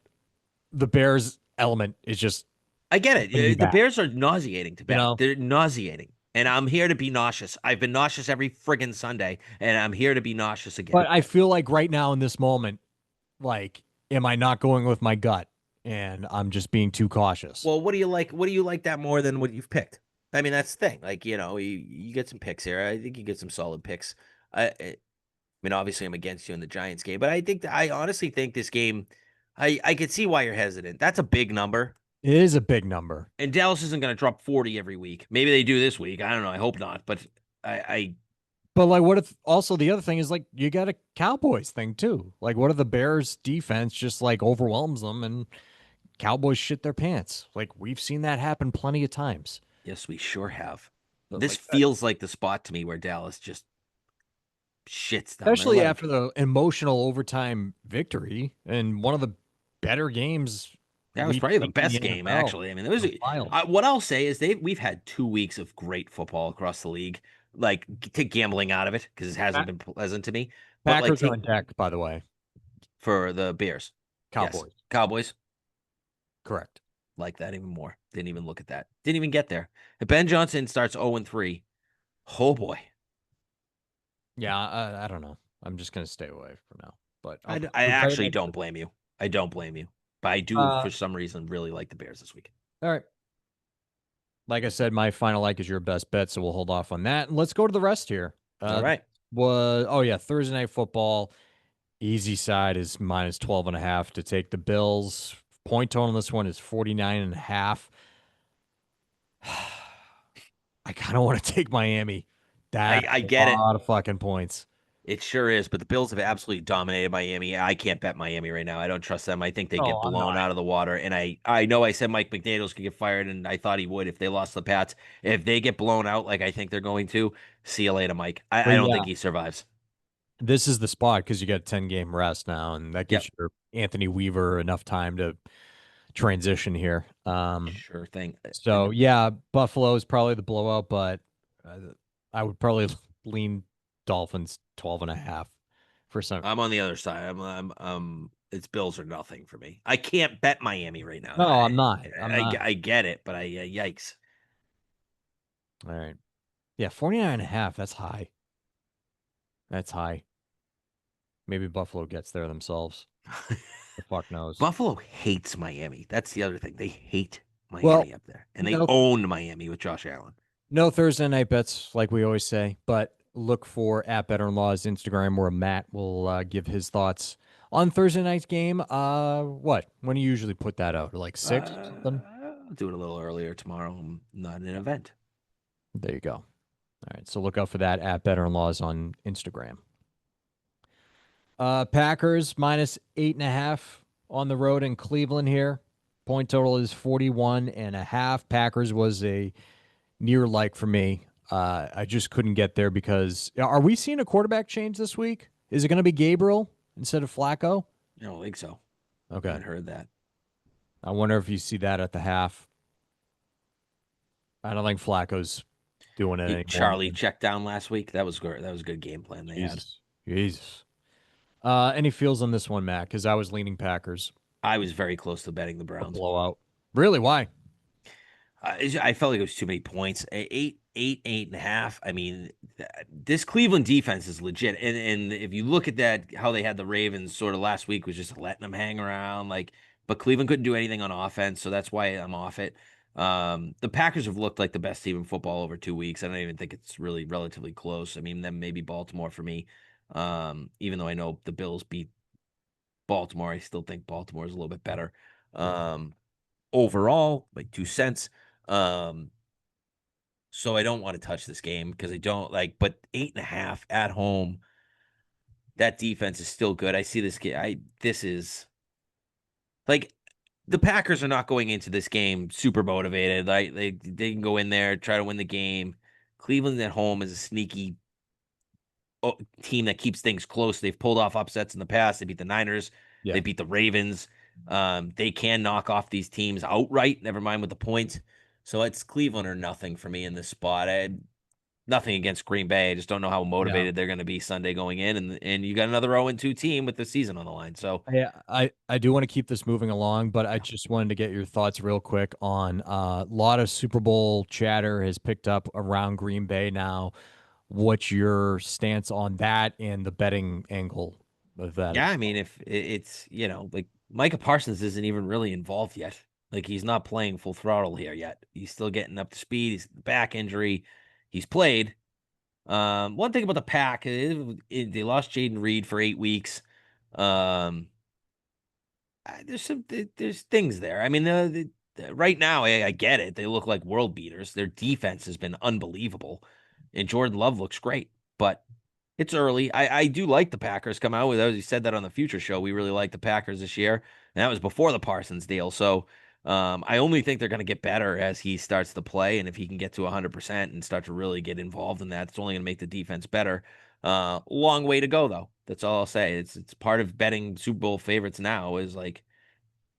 A: the Bears element is just
B: I get
A: gonna be
B: it. The
A: back.
B: Bears are nauseating to
A: You
B: bet.
A: know,
B: They're nauseating. And I'm here to be nauseous. I've been nauseous every friggin' Sunday, and I'm here to be nauseous again.
A: but I feel like right now in this moment, like, am I not going with my gut and I'm just being too cautious?
B: Well, what do you like? What do you like that more than what you've picked? I mean, that's the thing. Like, you get some picks here. I think you get some solid picks. I mean, obviously, I'm against you in the Giants game, but I honestly think this game, I could see why you're hesitant. That's a big number.
A: It is a big number.
B: And Dallas isn't going to drop 40 every week. Maybe they do this week. I don't know. I hope not. But I
A: But like, what if also the other thing is like you got a Cowboys thing too? Like, what if the Bears defense just like overwhelms them and Cowboys shit their pants? Like we've seen that happen plenty of times.
B: yes, we sure have.
A: But
B: This
A: like,
B: feels like the spot to me where Dallas just shits down their
A: especially
B: leg.
A: after the emotional overtime victory and one of the better games
B: That was
A: we've
B: probably the
A: seen in the
B: best game,
A: NFL
B: actually. I mean,
A: in a while.
B: what I'll say is we've had 2 weeks of great football across the league. Like take gambling out of it because it hasn't
A: Pa-
B: been pleasant to me. But like
A: Packers are on
B: take
A: deck, by the way.
B: for the Bears, yes,
A: Cowboys,
B: Cowboys
A: correct?
B: like that even more. Didn't even look at that. Didn't even get there. If Ben Johnson starts 0-3, oh boy,
A: Yeah, I don't know. I'm just gonna stay away for now. But
B: I
A: we play it
B: actually
A: next
B: don't
A: week.
B: blame you. I don't blame you, but I do
A: Uh,
B: for some reason really like the Bears this week.
A: all right. Like I said, my final like is your best bet, so we'll hold off on that. And let's go to the rest here.
B: All right.
A: Was oh yeah, Thursday night football. Easy side is minus 12 and a half to take the Bills. Point total on this one is 49 and a half. I kind of want to take Miami. That's
B: I
A: a
B: get it.
A: lot of fucking points.
B: It sure is, but the Bills have absolutely dominated Miami. I can't bet Miami right now. I don't trust them. I think they
A: Oh,
B: get
A: I'm
B: blown
A: not.
B: out of the water. And I know I said Mike McDaniels could get fired, and I thought he would if they lost the Pats. If they get blown out like I think they're going to, see you later, Mike.
A: But
B: I don't
A: yeah,
B: think he survives.
A: this is the spot because you got a 10-game rest now, and that
B: Yep,
A: gives your Anthony Weaver enough time to transition here.
B: sure thing.
A: So
B: And
A: yeah, Buffalo is probably the blowout, but uh, I would probably lean Dolphins 12 and a half for some.
B: I'm on the other side. It's Bills or nothing for me. I can't bet Miami right now.
A: No, I'm not. I'm not.
B: I get it, but yikes.
A: All right. Yeah, 49 and a half. That's high. That's high. Maybe Buffalo gets there themselves. The fuck knows.
B: Buffalo hates Miami. That's the other thing. They hate
A: Well,
B: Miami up there, and they
A: no,
B: own Miami with Josh Allen.
A: no Thursday night bets, like we always say, but look for at Better in Law's Instagram where Matt will give his thoughts on Thursday night's game. What? When do you usually put that out? Like six or something?
B: I'll do it a little earlier tomorrow. I'm not in an event.
A: There you go. All right. So look out for that at Better in Laws on Instagram. Packers minus 8.5 on the road in Cleveland here. Point total is 41 and a half. Packers was a near like for me. I just couldn't get there because are we seeing a quarterback change this week? Is it going to be Gabriel instead of Flacco?
B: I don't think so. I
A: Okay.
B: haven't heard that.
A: I wonder if you see that at the half. I don't think Flacco's doing it anymore,
B: Charlie
A: man.
B: checked down last week. That was good. That was a good game plan they had.
A: Jesus. Jesus. Any feels on this one, Matt? Because I was leaning Packers.
B: I was very close to betting the
A: A
B: Browns.
A: blowout. Really? Why?
B: I felt like it was too many points. 8.5. I mean, this Cleveland defense is legit. And if you look at that, how they had the Ravens sort of last week was just letting them hang around. But Cleveland couldn't do anything on offense, so that's why I'm off it. The Packers have looked like the best team in football over 2 weeks. I don't even think it's really relatively close. I mean, then maybe Baltimore for me. Even though I know the Bills beat Baltimore, I still think Baltimore is a little bit better. Um, Overall, like 2 cents. Um, so I don't want to touch this game because I don't like, but 8.5 at home, that defense is still good. I see this game. This is like the Packers are not going into this game super motivated. Like they can go in there, try to win the game. Cleveland at home is a sneaky team that keeps things close. They've pulled off upsets in the past. They beat the Niners. They
A: Yeah.
B: beat the Ravens. They can knock off these teams outright. Never mind with the points. So it's Cleveland or nothing for me in this spot. Nothing against Green Bay. I just don't know how
A: Yeah.
B: motivated they're going to be Sunday going in, and you got another 0-2 team with the season on the line. So
A: I do want to keep this moving along, but I just wanted to get your thoughts real quick on a lot of Super Bowl chatter has picked up around Green Bay now. What's your stance on that and the betting angle of that
B: yeah,
A: as
B: I mean,
A: well?
B: if it's like Micah Parsons isn't even really involved yet. Like he's not playing full throttle here yet. He's still getting up to speed. He's back injury. He's played. One thing about the pack, they lost Jaden Reed for 8 weeks. Um, there's things there. I mean, right now I get it. They look like world beaters. Their defense has been unbelievable, and Jordan Love looks great. But it's early. I do like the Packers come out with. As you said that on the Future Show, we really like the Packers this year, and that was before the Parsons deal. So I only think they're going to get better as he starts to play, and if he can get to 100% and start to really get involved in that, it's only going to make the defense better. Long way to go though. That's all I'll say. It's part of betting Super Bowl favorites now is like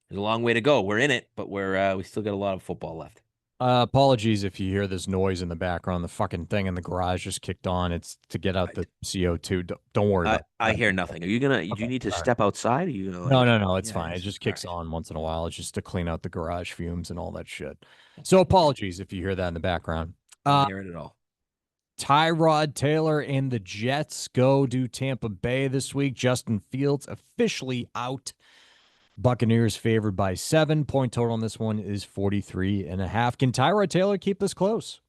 B: there's a long way to go. We're in it, but we still got a lot of football left.
A: Apologies if you hear this noise in the background. The fucking thing in the garage just kicked on. It's to get out
B: I,
A: the CO2. Don't worry
B: I
A: about
B: I
A: that.
B: hear nothing. Are you gonna? Do
A: Okay.
B: you need to
A: All right.
B: step outside? Are you gonna
A: No,
B: like?
A: no, no. It's
B: Yeah,
A: fine. It just
B: all
A: kicks
B: right.
A: on once in a while. It's just to clean out the garage fumes and all that shit. So apologies if you hear that in the background.
B: Don't
A: Uh,
B: hear it at all.
A: Tyrod Taylor and the Jets go to Tampa Bay this week. Justin Fields officially out. Buccaneers favored by 7. Point total on this one is 43.5. Can Tyrod Taylor keep this close?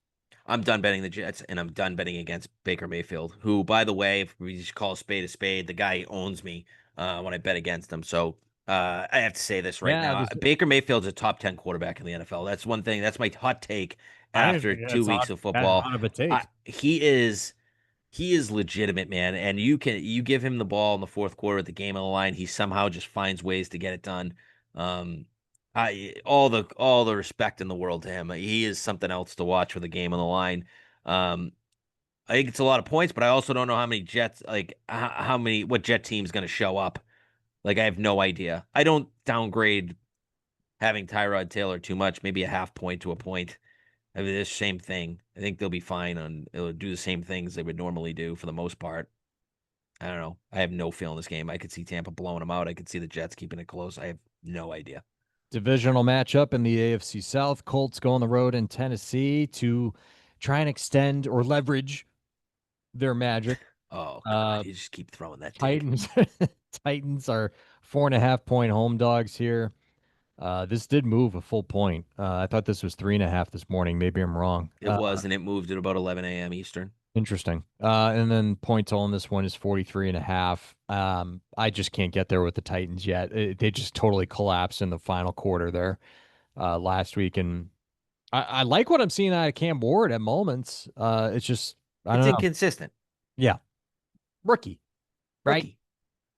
B: I'm done betting the Jets, and I'm done betting against Baker Mayfield, who, by the way, if we just call a spade, the guy owns me when I bet against him. So I have to say this right
A: Yeah,
B: now: Baker Mayfield's a top 10 quarterback in the NFL. That's one thing. That's my hot take
A: I didn't
B: after
A: think
B: two
A: that's
B: weeks of
A: that
B: football.
A: hot of a take.
B: He is. He is legitimate, man. And you give him the ball in the fourth quarter at the game on the line, he somehow just finds ways to get it done. Um, I all the respect in the world to him. He is something else to watch with the game on the line. Um, I think it's a lot of points, but I also don't know how many Jets like how many what Jet team's going to show up. Like I have no idea. I don't downgrade having Tyrod Taylor too much. Maybe a half point to a point. I mean, it's the same thing. I think they'll be fine on. It'll do the same things they would normally do for the most part. I don't know. I have no feel in this game. I could see Tampa blowing them out. I could see the Jets keeping it close. I have no idea.
A: Divisional matchup in the AFC South. Colts go on the road in Tennessee to try and extend or leverage their magic.
B: Oh God,
A: Uh,
B: you just keep throwing that dig.
A: Titans Titans are 4.5 point home dogs here. This did move a full point. I thought this was 3.5 this morning. Maybe I'm wrong.
B: It was, and it moved at about 11 a.m. Eastern.
A: Interesting. And then point total on this one is 43.5. I just can't get there with the Titans yet. They just totally collapsed in the final quarter there last week. And I like what I'm seeing out of Cam Ward at moments. It's just, I
B: It's
A: don't know.
B: inconsistent.
A: Yeah. Rookie, right?
B: Rookie.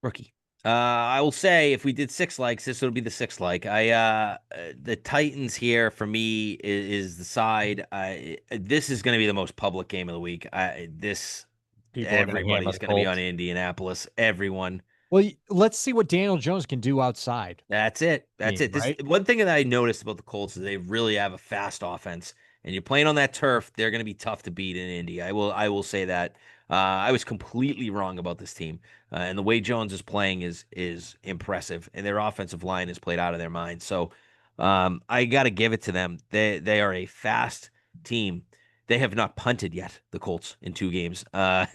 B: Rookie. I will say if we did six likes, this would be the sixth like. The Titans here for me is the side. This is going to be the most public game of the week. This
A: People are going to hammer
B: everybody's
A: the
B: going to be on
A: Colts.
B: Indianapolis. Everyone.
A: Well, let's see what Daniel Jones can do outside
B: That's it. That's
A: game,
B: it. This
A: right?
B: one thing that I noticed about the Colts is they really have a fast offense, and you're playing on that turf. They're going to be tough to beat in Indy. I will say that. I was completely wrong about this team, and the way Jones is playing is impressive, and their offensive line is played out of their mind. So, I got to give it to them. They are a fast team. They have not punted yet. The Colts in 2 games.
A: Wow.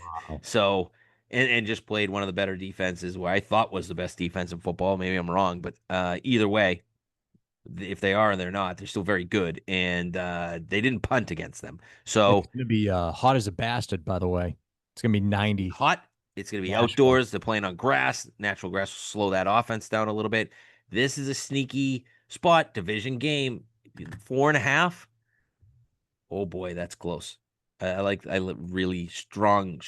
B: So and just played one of the better defenses where I thought was the best defense in football. Maybe I'm wrong, but either way, if they are and they're not, they're still very good. And they didn't punt against them.
A: It's
B: So
A: going to be hot as a bastard, by the way. It's going to be 90
B: hot. It's going to be
A: Nashville.
B: outdoors. They're playing on grass. Natural grass will slow that offense down a little bit. This is a sneaky spot, division game. 4.5. Oh boy, that's close. Really strong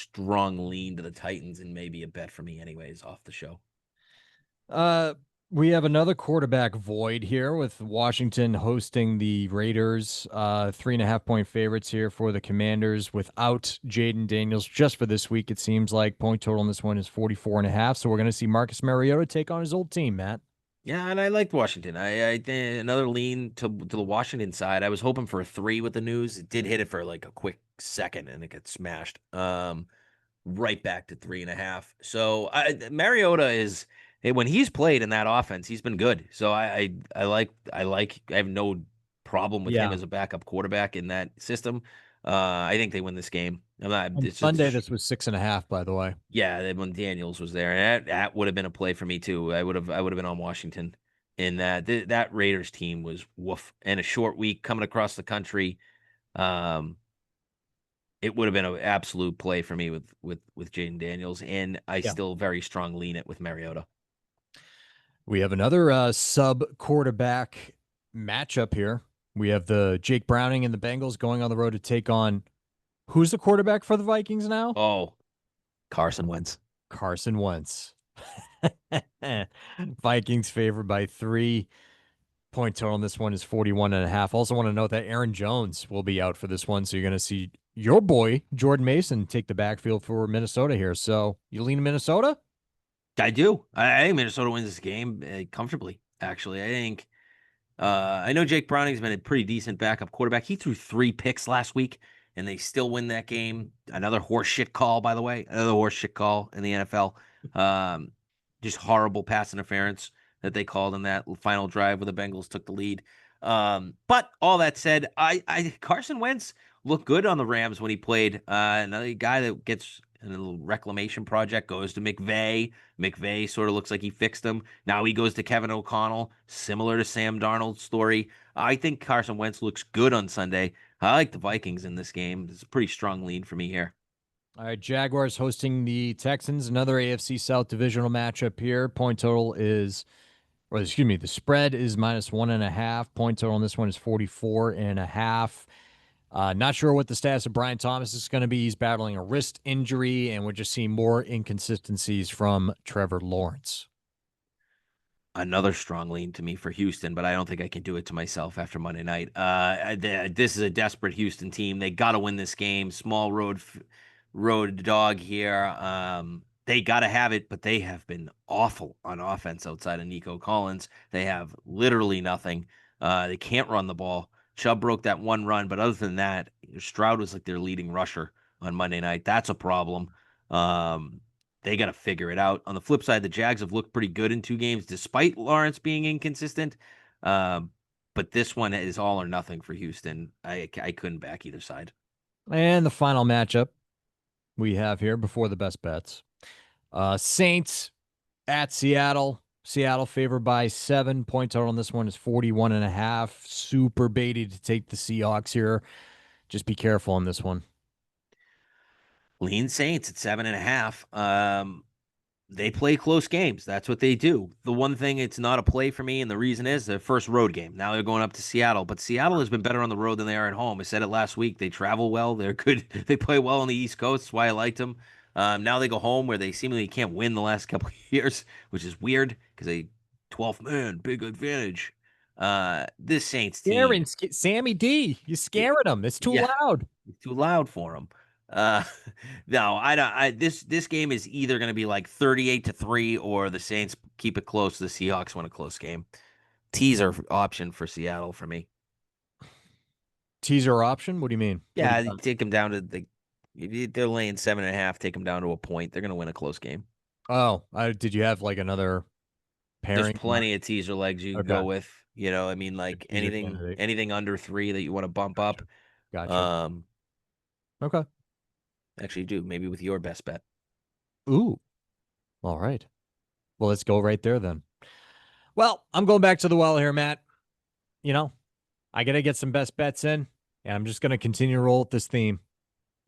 B: lean to the Titans and maybe a bet for me, anyways, off the show.
A: Uh, we have another quarterback void here with Washington hosting the Raiders. 3.5 point favorites here for the Commanders without Jaden Daniels just for this week. It seems like point total in this one is 44.5. So we're going to see Marcus Mariota take on his old team, Matt.
B: Yeah, and I liked Washington. I think another lean to the Washington side. I was hoping for a 3 with the news. It did hit it for like a quick second, and it got smashed. Right back to 3.5. So Mariota when he's played in that offense, he's been good. So I have no problem with him
A: Yeah.
B: as a backup quarterback in that system. I think they win this game. I'm not.
A: On
B: It's
A: Sunday,
B: just
A: this was 6.5, by the way.
B: yeah, when Daniels was there, and that would have been a play for me too. I would have been on Washington in that. That Raiders team was woof, and a short week coming across the country. Um, it would have been an absolute play for me with Jaden Daniels, and I
A: Yeah.
B: still very strong lean it with Mariota.
A: We have another sub quarterback matchup here. We have the Jake Browning and the Bengals going on the road to take on who's the quarterback for the Vikings now?
B: Oh, Carson Wentz.
A: Carson Wentz. Vikings favored by 3 point total. And this one is 41.5. Also want to note that Aaron Jones will be out for this one. So you're going to see your boy, Jordan Mason, take the backfield for Minnesota here. So you lean Minnesota?
B: I do. I think Minnesota wins this game comfortably. Actually, I think. I know Jake Browning's been a pretty decent backup quarterback. He threw 3 picks last week, and they still win that game. Another horseshit call, by the way. Another horseshit call in the NFL. Um, just horrible pass interference that they called in that final drive where the Bengals took the lead. But all that said, I Carson Wentz looked good on the Rams when he played. Another guy that gets a little reclamation project goes to McVay. McVay sort of looks like he fixed him. Now he goes to Kevin O'Connell, similar to Sam Darnold's story. I think Carson Wentz looks good on Sunday. I like the Vikings in this game. It's a pretty strong lead for me here.
A: All right, Jaguars hosting the Texans, another AFC South divisional matchup here. Point total is, or excuse me, the spread is -1.5. Point total on this one is 44.5. Not sure what the status of Brian Thomas is going to be. He's battling a wrist injury, and we're just seeing more inconsistencies from Trevor Lawrence.
B: Another strong lean to me for Houston, but I don't think I can do it to myself after Monday night. This is a desperate Houston team. They got to win this game. Small road dog here. They got to have it, but they have been awful on offense outside of Nico Collins. They have literally nothing. They can't run the ball. Chubb broke that one run, but other than that, Stroud was like their leading rusher on Monday night. That's a problem. Um, they got to figure it out. On the flip side, the Jags have looked pretty good in 2 games, despite Lawrence being inconsistent. Um, but this one is all or nothing for Houston. I couldn't back either side.
A: And the final matchup we have here before the best bets. Saints at Seattle. Seattle favored by 7. Point total on this one is 41.5. Super baity to take the Seahawks here. Just be careful on this one.
B: Lean Saints at 7.5. They play close games. That's what they do. The one thing it's not a play for me, and the reason is their first road game. Now they're going up to Seattle, but Seattle has been better on the road than they are at home. I said it last week. They travel well. They're good. They play well on the East Coast. That's why I liked them. Now they go home where they seemingly can't win the last couple of years, which is weird because they 12th man, big advantage. This Saints team,
A: Sammy D, you
B: it,
A: scaring them. It's too
B: yeah,
A: loud.
B: it's too loud for them. Uh, no, I don't. This game is either going to be like 38-3, or the Saints keep it close. The Seahawks win a close game. Teaser option for Seattle for me.
A: Teaser option? What do you mean? What do
B: Yeah,
A: you
B: you
A: got?
B: take them down to if they're laying 7.5. Take them down to a point. They're going to win a close game.
A: Oh, did you have like another
B: There's
A: pairing in mind?
B: plenty of teaser legs you can
A: Okay.
B: go with. I mean,
A: Good
B: like
A: teaser
B: anything
A: candidate.
B: anything under 3 that you want to bump up.
A: Gotcha. Gotcha.
B: Um,
A: Okay.
B: Actually, do maybe with your best bet.
A: Ooh. All right. Well, let's go right there then. Well, I'm going back to the well here, Matt. You know, I got to get some best bets in, and I'm just going to continue to roll with this theme.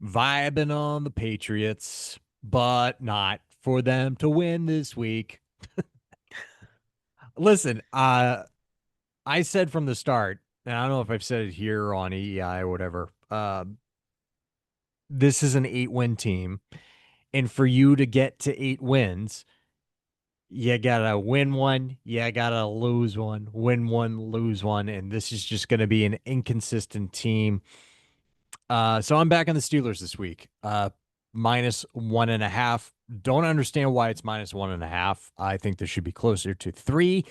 A: Vibing on the Patriots, but not for them to win this week. Listen, I said from the start, and I don't know if I've said it here on EEI or whatever. This is an 8-win team, and for you to get to 8 wins, you gotta win one, you gotta lose one, win one, lose one, and this is just going to be an inconsistent team. So I'm back on the Steelers this week. -1.5. Don't understand why it's -1.5. I think this should be closer to 3.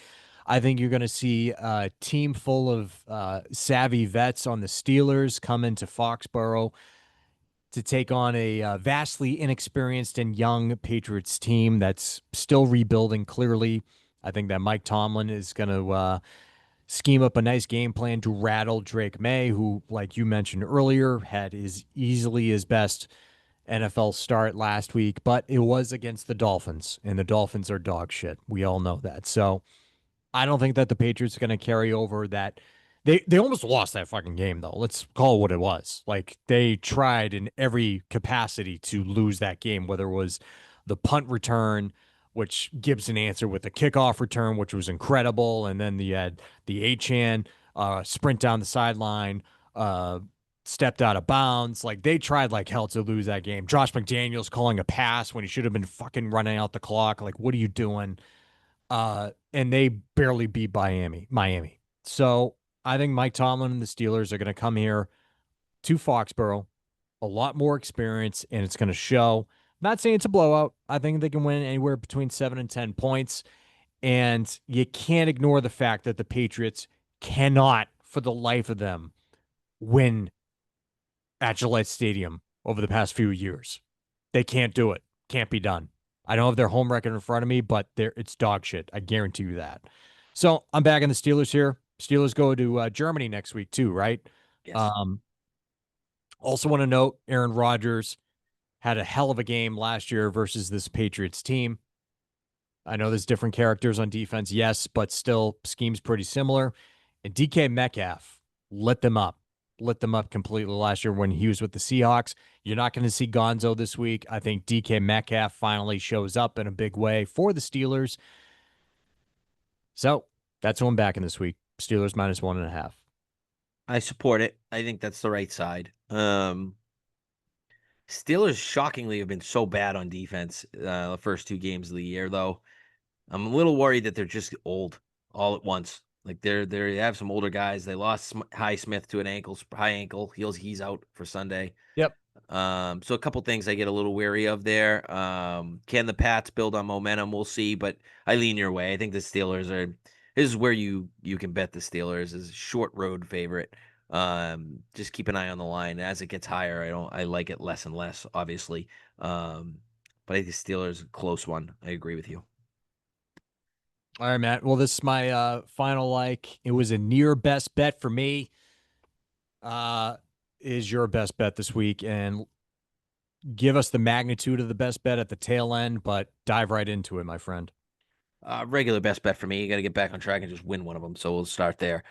A: I think you're going to see a team full of savvy vets on the Steelers come into Foxborough to take on a vastly inexperienced and young Patriots team that's still rebuilding. Clearly, I think that Mike Tomlin is going to scheme up a nice game plan to rattle Drake May, who, like you mentioned earlier, had his easily his best NFL start last week, but it was against the Dolphins, and the Dolphins are dog shit. We all know that. So I don't think that the Patriots are going to carry over that. They almost lost that fucking game though. Let's call it what it was. Like they tried in every capacity to lose that game, whether it was the punt return, which Gibson answered with the kickoff return, which was incredible, and then you had the Achan sprint down the sideline, uh, stepped out of bounds. Like they tried like hell to lose that game. Josh McDaniels calling a pass when he should have been fucking running out the clock. Like, what are you doing? And they barely beat Miami. So I think Mike Tomlin and the Steelers are going to come here to Foxborough, a lot more experience, and it's going to show. Not saying it's a blowout. I think they can win anywhere between 7 and 10 points. And you can't ignore the fact that the Patriots cannot, for the life of them, win at Gillette Stadium over the past few years. They can't do it. Can't be done. I don't have their home record in front of me, but it's dog shit. I guarantee you that. So I'm back in the Steelers here. Steelers go to Germany next week too, right?
B: Yes.
A: Um, Also want to note Aaron Rodgers had a hell of a game last year versus this Patriots team. I know there's different characters on defense, yes, but still scheme's pretty similar. And DK Metcalf lit them up completely last year when he was with the Seahawks. You're not going to see Gonzo this week. I think DK Metcalf finally shows up in a big way for the Steelers. So that's who I'm backing this week. Steelers -1.5.
B: I support it. I think that's the right side. Steelers shockingly have been so bad on defense the first 2 games of the year, though. I'm a little worried that they're just old all at once. Like they have some older guys. They lost Highsmith to an high ankle. He's out for Sunday.
A: Yep.
B: So a couple things I get a little weary of there. Can the Pats build on momentum? We'll see, but I lean your way. I think the Steelers are. This is where you can bet the Steelers is a short road favorite. Just keep an eye on the line as it gets higher. I like it less and less, obviously. But I think the Steelers a close one. I agree with you.
A: All right, Matt. Well, this is my final like. It was a near best bet for me. Uh, is your best bet this week? And give us the magnitude of the best bet at the tail end, but dive right into it, my friend.
B: Regular best bet for me. You got to get back on track and just win one of them. So we'll start there.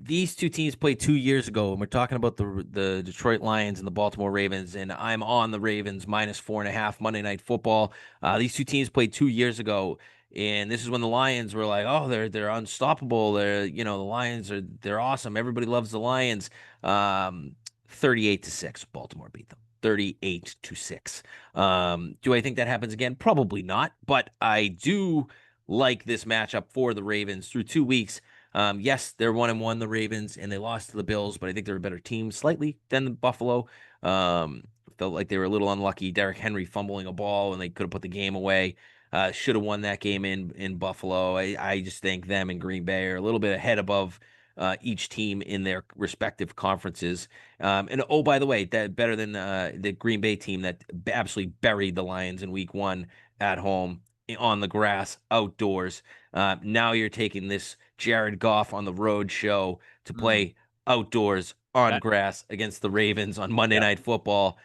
B: These two teams played 2 years ago, and we're talking about the Detroit Lions and the Baltimore Ravens. And I'm on the Ravens -4.5 Monday Night Football. These two teams played 2 years ago, and this is when the Lions were like, oh, they're unstoppable. The Lions they're awesome. Everybody loves the Lions. 38-6, Baltimore beat them. 38-6. Do I think that happens again? Probably not, but I do like this matchup for the Ravens through 2 weeks. Yes, they're 1-1, the Ravens, and they lost to the Bills, but I think they're a better team slightly than the Buffalo. felt like they were a little unlucky. Derrick Henry fumbling a ball and they could have put the game away. Should have won that game in Buffalo. I just think them and Green Bay are a little bit ahead above each team in their respective conferences. And oh, by the way, that better than the Green Bay team that absolutely buried the Lions in Week 1 at home on the grass outdoors. Now you're taking this Jared Goff on the road show to
A: Mm.
B: play outdoors on
A: That,
B: grass against the Ravens on Monday
A: yeah,
B: Night Football.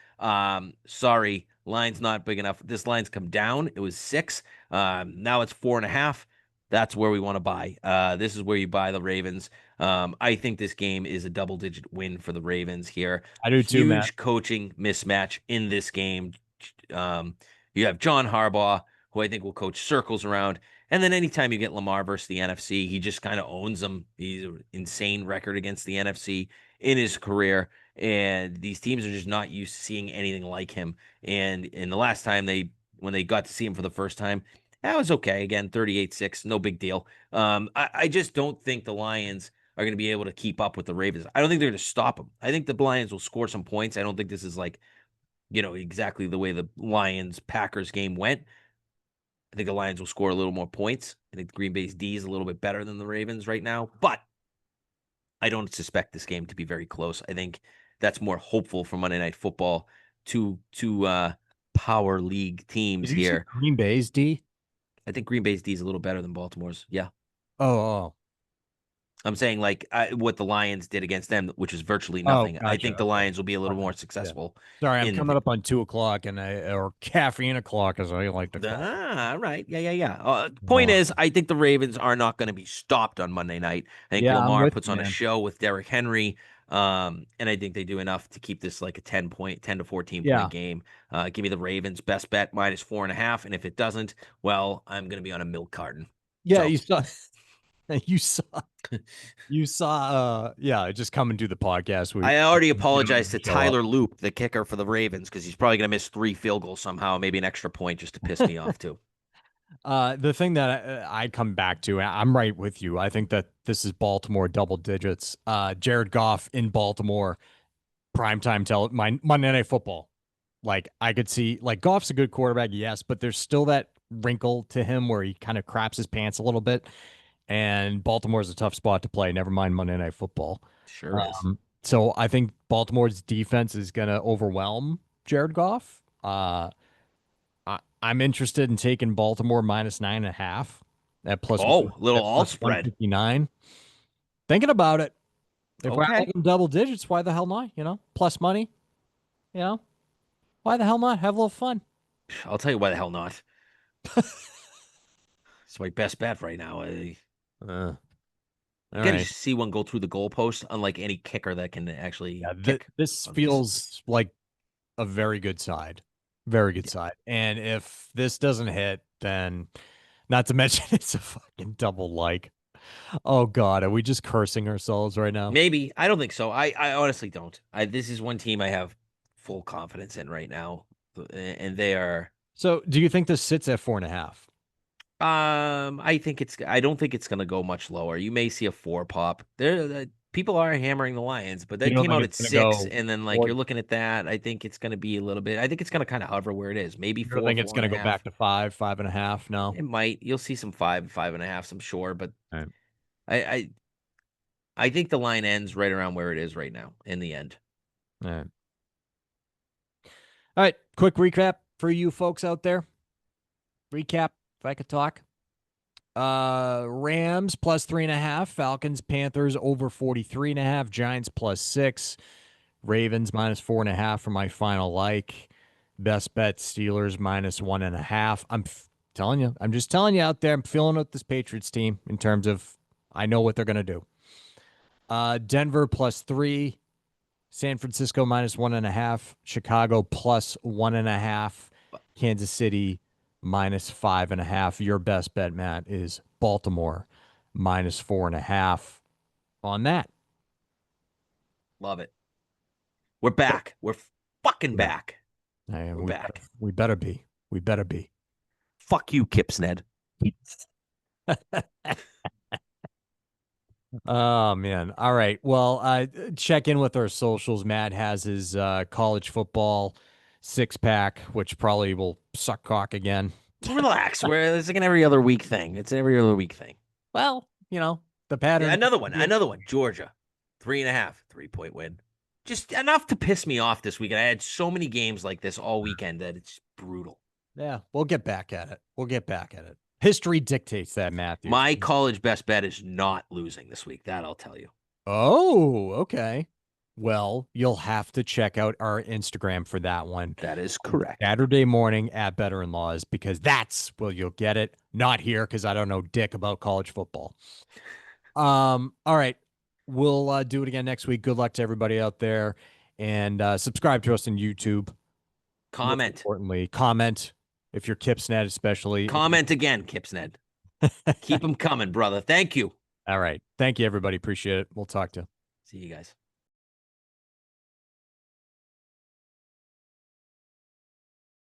B: Sorry, line's not big enough. This line's come down. It was 6. Now it's 4.5. That's where we want to buy. This is where you buy the Ravens. I think this game is a double-digit win for the Ravens here.
A: I do too, Matt.
B: Huge coaching mismatch in this game. Um, you have John Harbaugh, who I think will coach circles around. And then anytime you get Lamar versus the NFC, he just kind of owns them. He's an insane record against the NFC in his career. And these teams are just not used to seeing anything like him. And in the last time when they got to see him for the first time, that was okay. Again, 38-6, no big deal. I just don't think the Lions are going to be able to keep up with the Ravens. I don't think they're going to stop them. I think the Lions will score some points. I don't think this is like, exactly the way the Lions Packers game went. I think the Lions will score a little more points. I think Green Bay's D is a little bit better than the Ravens right now, but I don't suspect this game to be very close. I think that's more hopeful for Monday Night Football. Two power league teams
A: Did you say
B: here.
A: Green Bay's D?
B: I think Green Bay's D is a little better than Baltimore's. Yeah.
A: Oh, oh,
B: I'm saying like what the Lions did against them, which was virtually
A: oh,
B: nothing. I
A: gotcha.
B: think the
A: Okay.
B: Lions will be a little
A: Okay.
B: more
A: Yeah.
B: successful
A: Sorry, I'm
B: in
A: coming up on 2 o'clock or caffeine o'clock, as I like to call
B: all right. Yeah, yeah, yeah.
A: it.
B: Point is, I think the Ravens are not going to be stopped on Monday night. I think
A: Yeah, I'm
B: Lamar
A: with
B: puts
A: you,
B: on a
A: man.
B: show with Derrick Henry. And I think they do enough to keep this like a 10 to 14
A: Yeah.
B: point game. Give me the Ravens best bet -4.5. And if it doesn't, well, I'm going to be on a milk carton.
A: Yeah,
B: So
A: you saw you saw you saw yeah, just come and do the podcast. We
B: I already
A: you don't
B: apologized
A: even
B: to
A: show up.
B: Tyler Loop, the kicker for the Ravens, because he's probably going to miss 3 field goals somehow, maybe an extra point just to piss me off too.
A: The thing that I come back to, I'm right with you. I think that this is Baltimore double digits. Jared Goff in Baltimore, primetime my Monday Night Football. Like I could see, like Goff's a good quarterback, yes, but there's still that wrinkle to him where he kind of craps his pants a little bit. And Baltimore's a tough spot to play. Never mind Monday Night Football.
B: Sure is.
A: So I think Baltimore's defense is going to overwhelm Jared Goff. I'm interested in taking Baltimore -9.5 at
B: Oh, little alt
A: plus
B: spread.
A: 159. Thinking about it. If we're
B: Okay.
A: having double digits, why the hell not? Plus money, you know, why the hell not? Have a little fun.
B: I'll tell you why the hell not. It's my best bet right now.
A: Uh,
B: You
A: all
B: got to
A: right.
B: see one go through the goalpost, unlike any kicker that can
A: Yeah,
B: actually kick
A: this
B: punches.
A: feels like a very good side. Very good
B: Yeah.
A: side. And if this doesn't hit, then not to mention it's a fucking double like. Oh God, are we just cursing ourselves right now?
B: Maybe. I don't think so. I honestly don't. This is one team I have full confidence in right now. And they are
A: So do you think this sits at 4.5?
B: I don't think it's gonna go much lower. You may see a 4 pop. People are hammering the Lions, but
A: You
B: that
A: don't
B: came
A: think
B: out
A: it's
B: at
A: gonna
B: 6,
A: go
B: and then like
A: four?
B: you're looking at that. I think it's gonna be a little bit. I think it's gonna kind of hover where it is. Maybe
A: You don't
B: four,
A: think it's
B: four and
A: gonna
B: a
A: go back
B: half.
A: to 5.5? No.
B: It might. You'll see some 5, 5.5, I'm sure, but
A: All right.
B: I, I I think the line ends right around where it is right now in the end.
A: All right. All right. Quick recap for you folks out there. Recap, if I could talk. Rams +3.5, Falcons, Panthers over 43.5, Giants +6, Ravens -4.5 for my final like. Best bet Steelers -1.5. Telling you, I'm just telling you out there, I'm feeling with this Patriots team in terms of I know what they're gonna do. Denver +3, San Francisco -1.5, Chicago +1.5, Kansas City -5.5. Your best bet, Matt, is Baltimore -4.5 on that.
B: Love it. We're back. We're fucking
A: Yeah.
B: back.
A: And
B: We're back.
A: we better be. We better be.
B: Fuck you, Kips Ned.
A: Oh man. All right. Well, check in with our socials. Matt has his college football. six-pack, which probably will suck cock again.
B: Relax. It's like an every other week thing. It's an every other week thing.
A: Well, the
B: Yeah,
A: pattern.
B: another one. Another one. Georgia, 3.5, 3-point win. Just enough to piss me off this weekend. I had so many games like this all weekend that it's brutal.
A: Yeah, we'll get back at it. We'll get back at it. History dictates that, Matthew.
B: My college best bet is not losing this week. That I'll tell you.
A: Oh, okay. Well, you'll have to check out our Instagram for that one.
B: That is correct.
A: Saturday morning at Better in Laws, because that's where you'll get it. Not here, because I don't know dick about college football. All right. We'll do it again next week. Good luck to everybody out there. And subscribe to us on YouTube. Most
B: Comment.
A: importantly, comment if you're Kipsnet, especially.
B: Comment again, Kipsned. Keep them coming, brother. Thank you.
A: All right. Thank you, everybody. Appreciate it. We'll talk to you.
B: See you guys.